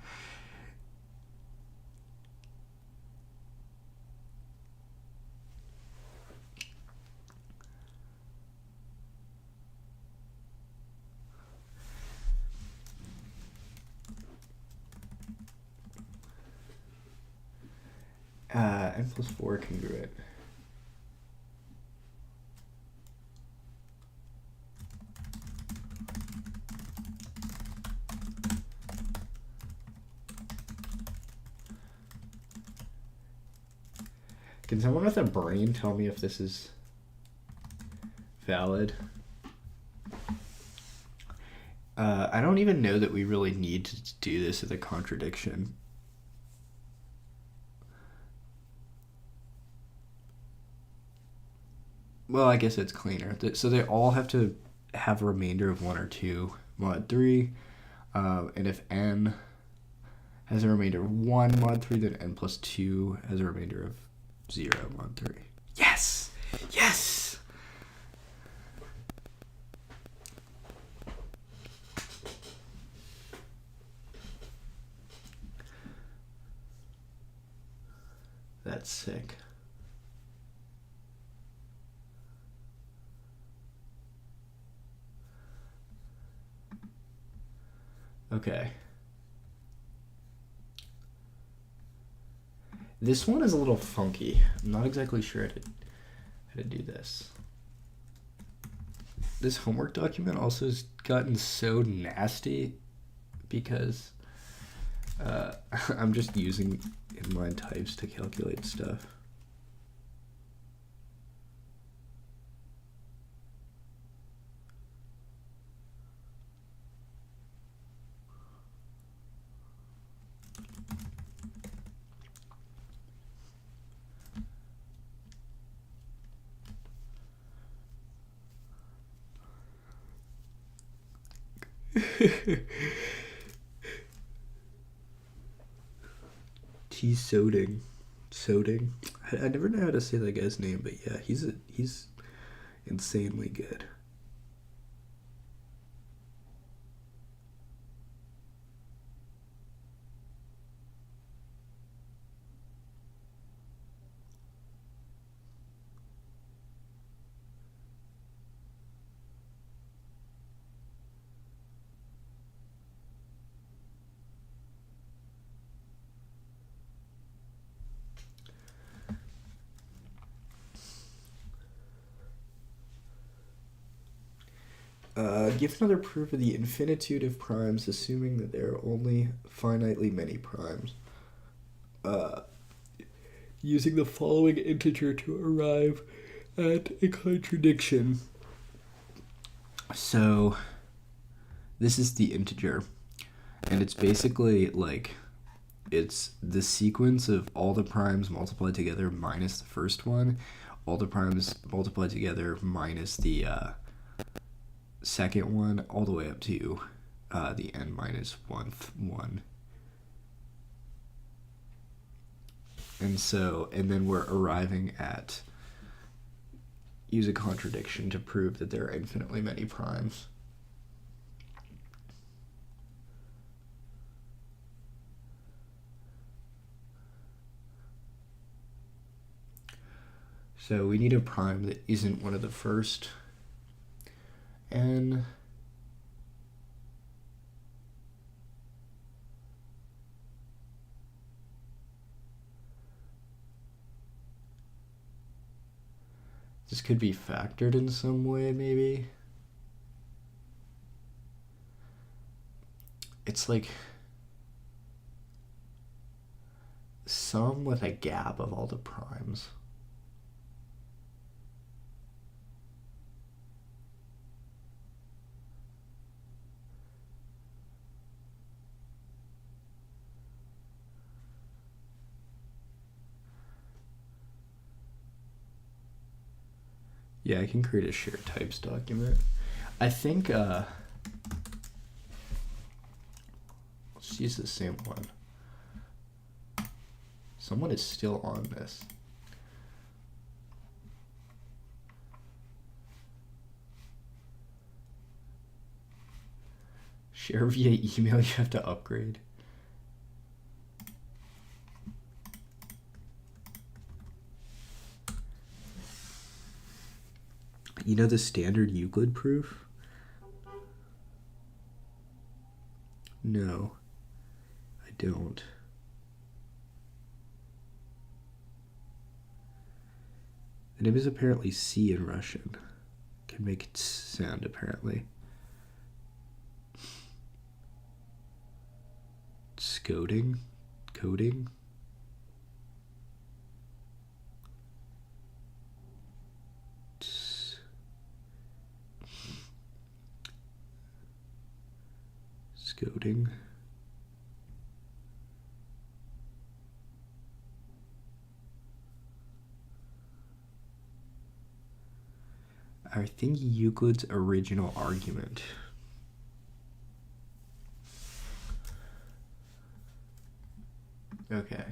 N+4 congruent. Can someone with a brain tell me if this is valid? I don't even know that we really need to do this as a contradiction. Well, I guess it's cleaner. So they all have to have a remainder of 1 or 2 mod 3. And if n has a remainder of 1 mod 3, then n+2 has a remainder of 0 mod 3. Yes! Yes! That's sick. Okay. This one is a little funky. I'm not exactly sure how to do this. This homework document also has gotten so nasty because I'm just using inline types to calculate stuff. T Soding. Soding. I never know how to say that guy's name, but yeah, he's insanely good. Give another proof of the infinitude of primes, assuming that there are only finitely many primes. Using the following integer to arrive at a contradiction. So, this is the integer, and it's basically like, it's the sequence of all the primes multiplied together minus the first one, all the primes multiplied together minus the second one, all the way up to the n minus 1th one. And then we're arriving at use a contradiction to prove that there are infinitely many primes. So we need a prime that isn't one of the first n. This could be factored in some way, maybe. It's like sum with a gap of all the primes. Yeah, I can create a shared types document. I think, let's use the same one. Someone is still on this. Share via email, you have to upgrade. You know the standard Euclid proof? No, I don't. The name is apparently C in Russian. Can make it sound, apparently. Scoding? Coding? Scoding. I think Euclid's original argument. Okay.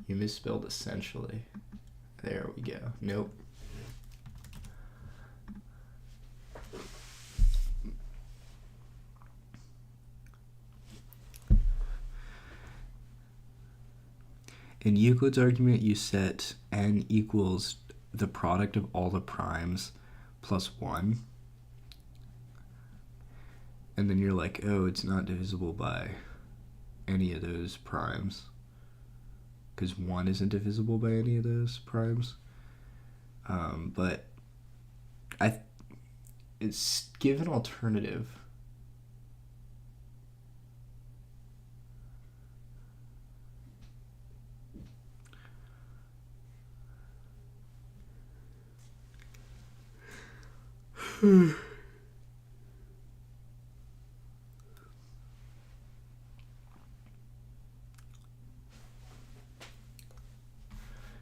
You misspelled essentially. There we go. Nope. In Euclid's argument, you set n equals the product of all the primes plus 1. And then you're like, oh, it's not divisible by any of those primes. Because 1 isn't divisible by any of those primes. But it's give an alternative.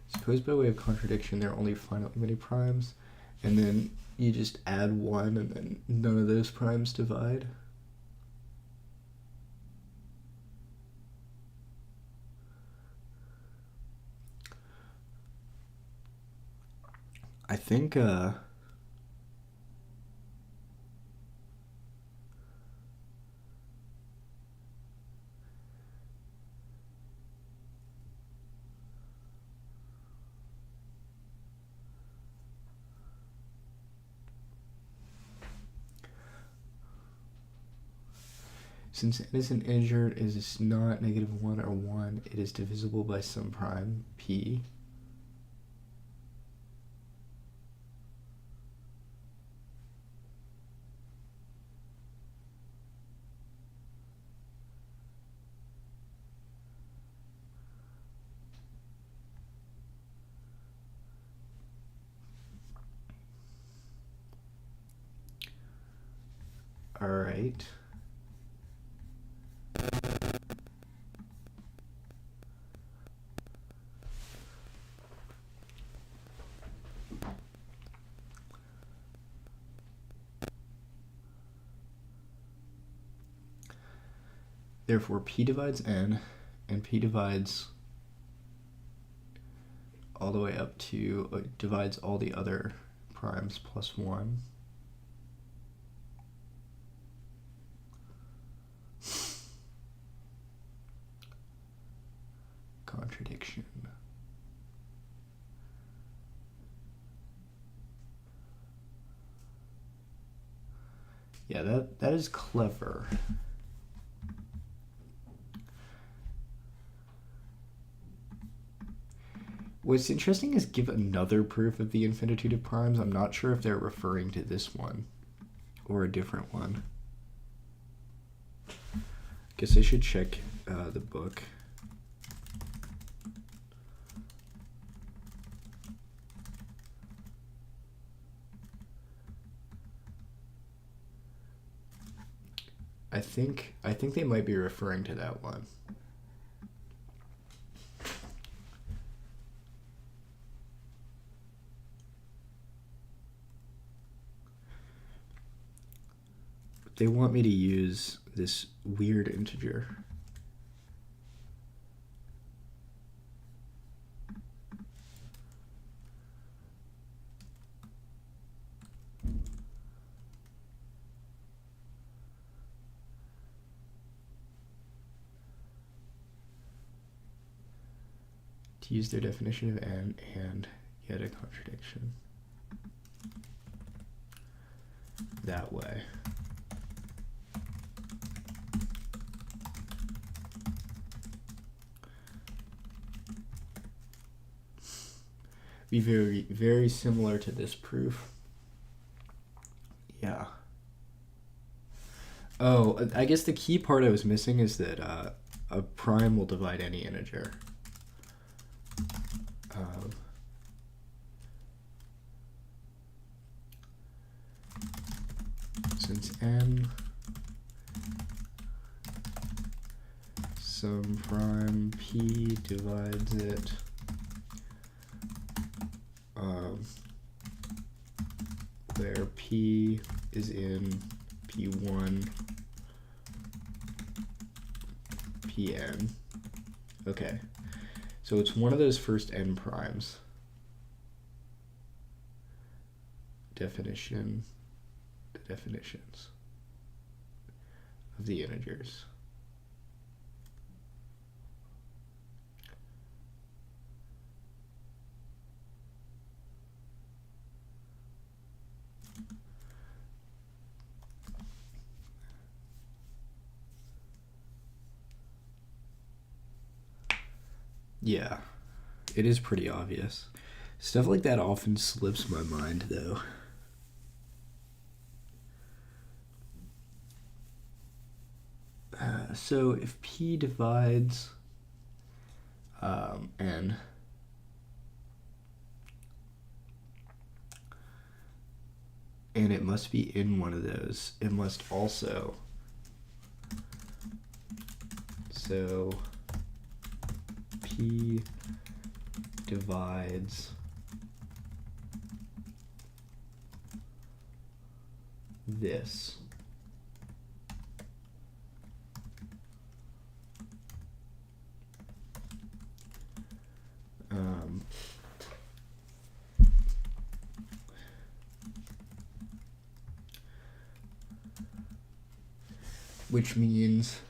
Suppose by way of contradiction there are only finitely many primes, and then you just add 1 and then none of those primes divide. I think since n is an integer, it is not -1 or 1, it is divisible by some prime p. All right. Therefore, P divides N, and P divides all the way up to, divides all the other primes plus 1. Contradiction. Yeah, that is clever. What's interesting is give another proof of the infinitude of primes. I'm not sure if they're referring to this one or a different one. Guess I should check the book. I think they might be referring to that one. They want me to use this weird integer. To use their definition of n and get a contradiction. That way. Be very, very similar to this proof. Yeah. Oh, I guess the key part I was missing is that a prime will divide any integer. Since n some prime p divides it, where p is in p1 pn. Okay, so it's one of those first n primes. Definition, the definitions of the integers. Yeah, it is pretty obvious. Stuff like that often slips my mind, though. So if P divides N, and it must be in one of those, it must also, so P divides this. Which means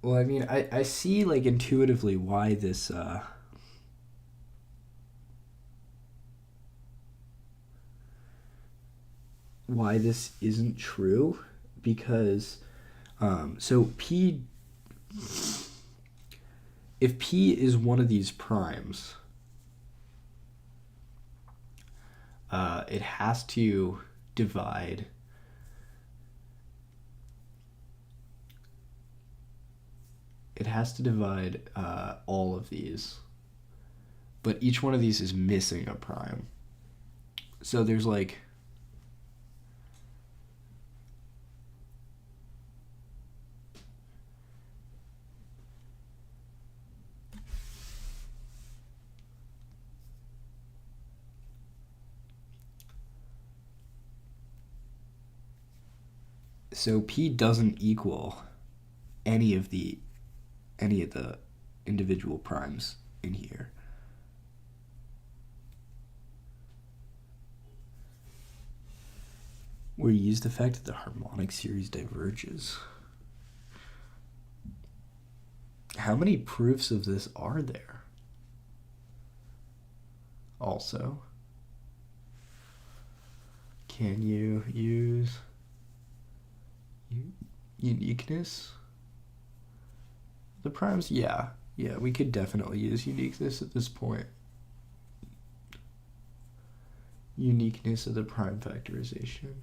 well, I mean, I see like intuitively why this isn't true, because so P, if P is one of these primes, it has to divide all of these. but each one of these is missing a prime. So there's like so P doesn't equal any of the individual primes in here. Where you use the fact that the harmonic series diverges. How many proofs of this are there? Also, can you use uniqueness? The primes, yeah, we could definitely use uniqueness at this point. Uniqueness of the prime factorization.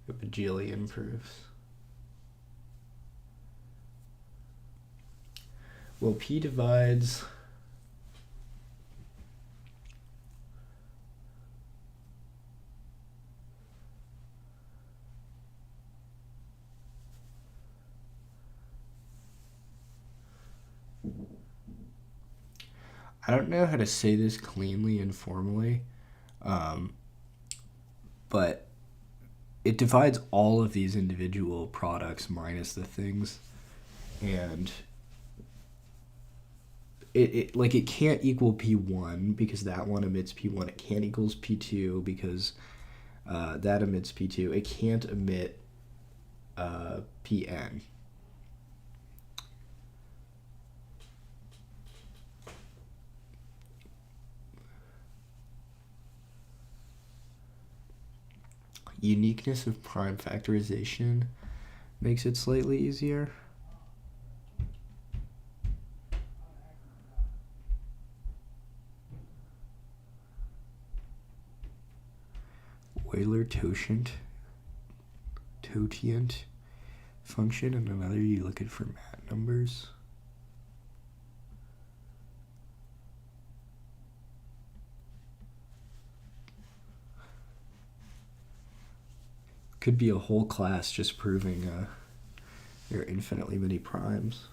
A bajillion proofs. Well, P divides I don't know how to say this cleanly and formally, but it divides all of these individual products minus the things, and it can't equal P1 because that one emits P1. It can't equals P2 because that emits P2. It can't emit Pn. Uniqueness of prime factorization makes it slightly easier. Euler-Totient function, and another you look at Fermat numbers. Could be a whole class just proving there are infinitely many primes.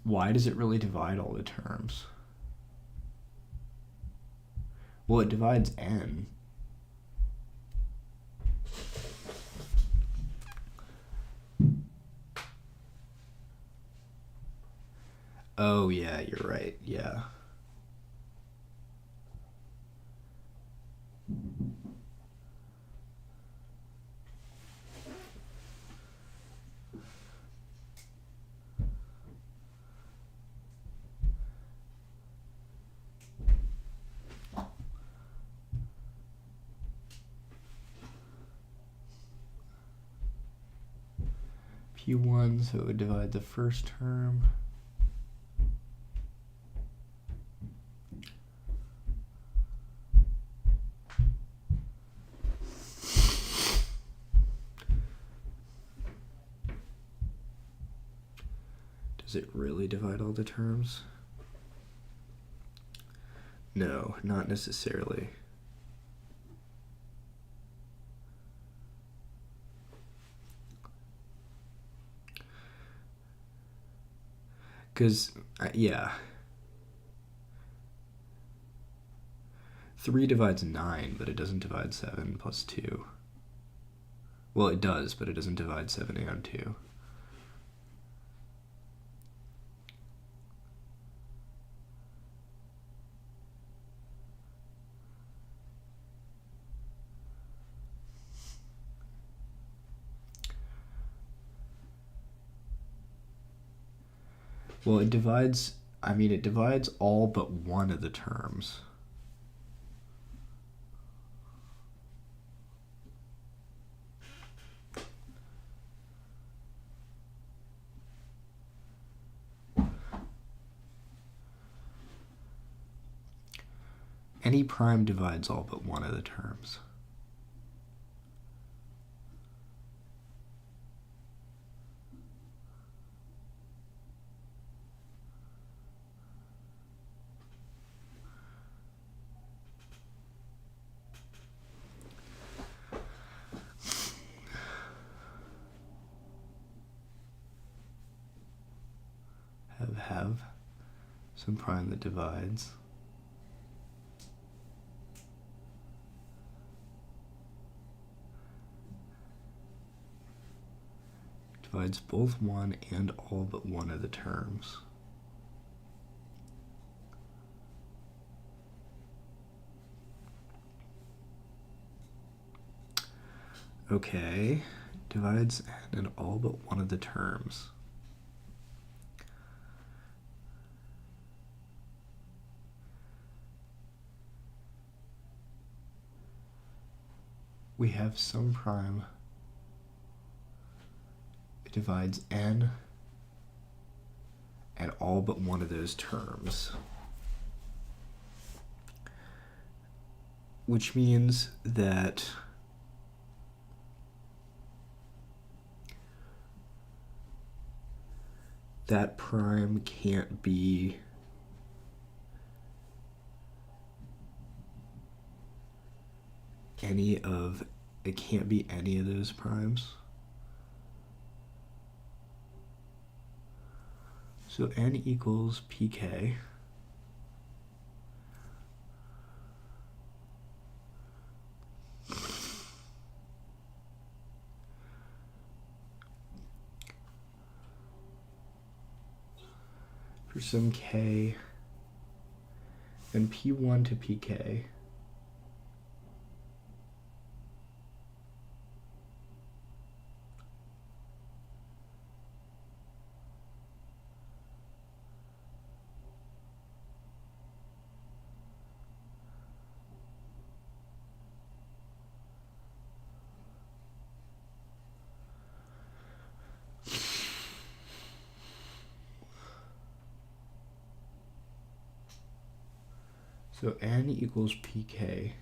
Why does it really divide all the terms? Well, it divides n. Oh, yeah, you're right. Yeah. P1, so it would divide the first term. Does it really divide all the terms? No, not necessarily. Because, yeah. 3 divides 9, but it doesn't divide 7 plus 2. Well, it does, but it doesn't divide 7 and 2. Well, it divides all but one of the terms. Any prime divides all but one of the terms. Have some prime that divides. Divides both one and all but one of the terms. Okay, divides n and all but one of the terms. We have some prime. It divides n and all but one of those terms. Which means that that prime can't be any of those primes. So n equals pk. For some k, then p1 to pk. So n equals pk.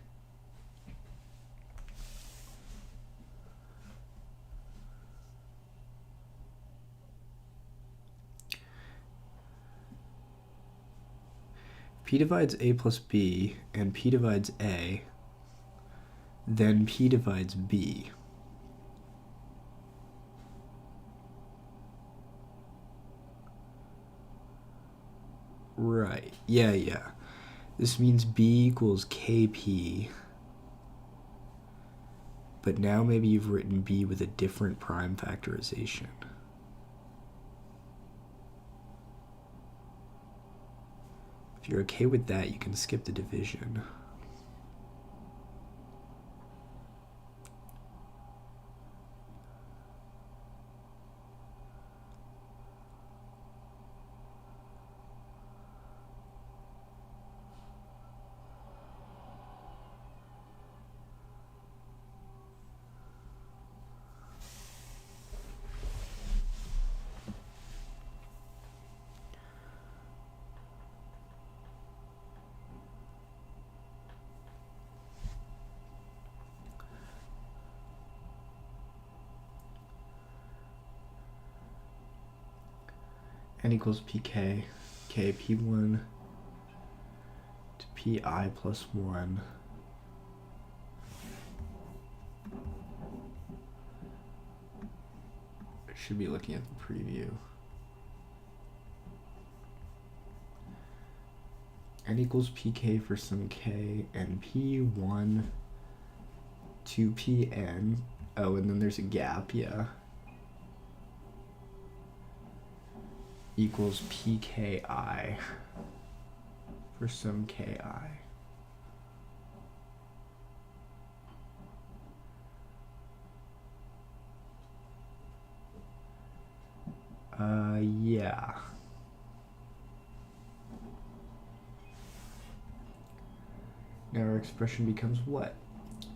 P divides a plus b and p divides a, then p divides b. Right, yeah. This means b equals kp, but now maybe you've written b with a different prime factorization. If you're okay with that, you can skip the division. N equals pk, k p1 to pi plus 1. I should be looking at the preview. N equals pk for some k, and p1 to pn. Oh, and then there's a gap, yeah. Equals pki for some ki. Yeah. Now our expression becomes what?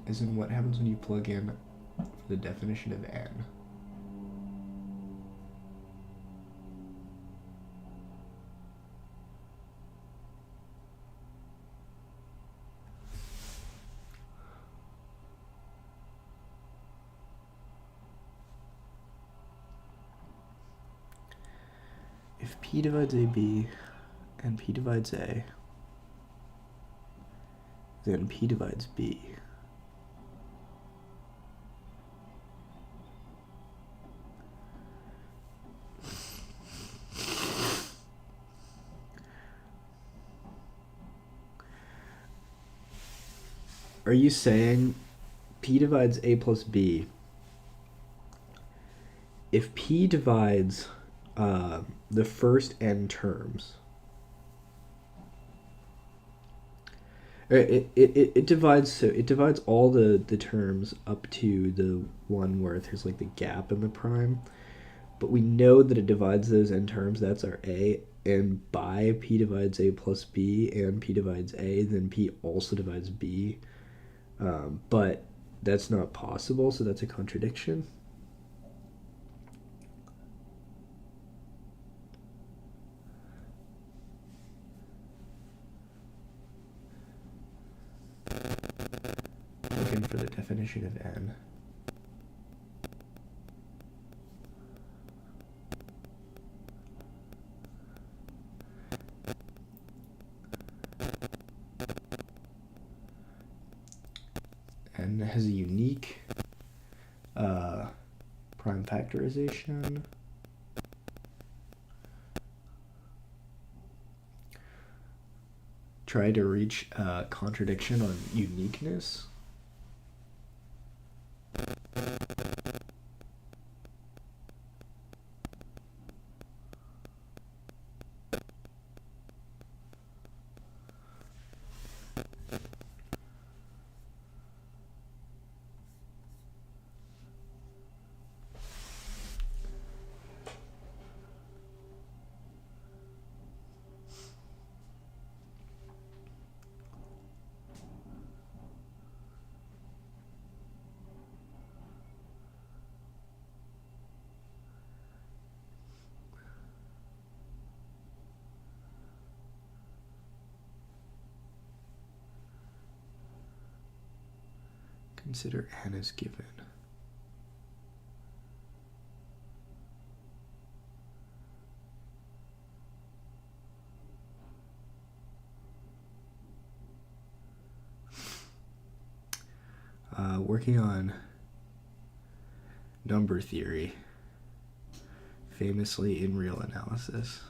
As in, what happens when you plug in the definition of n? If P divides AB and P divides A, then P divides B. Are you saying P divides A plus B? If P divides the first n terms, it divides, so it divides all the terms up to the one where there's like the gap in the prime, but we know that it divides those n terms. That's our A, and by P divides A plus B and P divides A, then P also divides B. But that's not possible, so that's a contradiction. Looking for the definition of n. N has a unique prime factorization. Try to reach contradiction on uniqueness. Consider n as given. Working on number theory, famously in real analysis.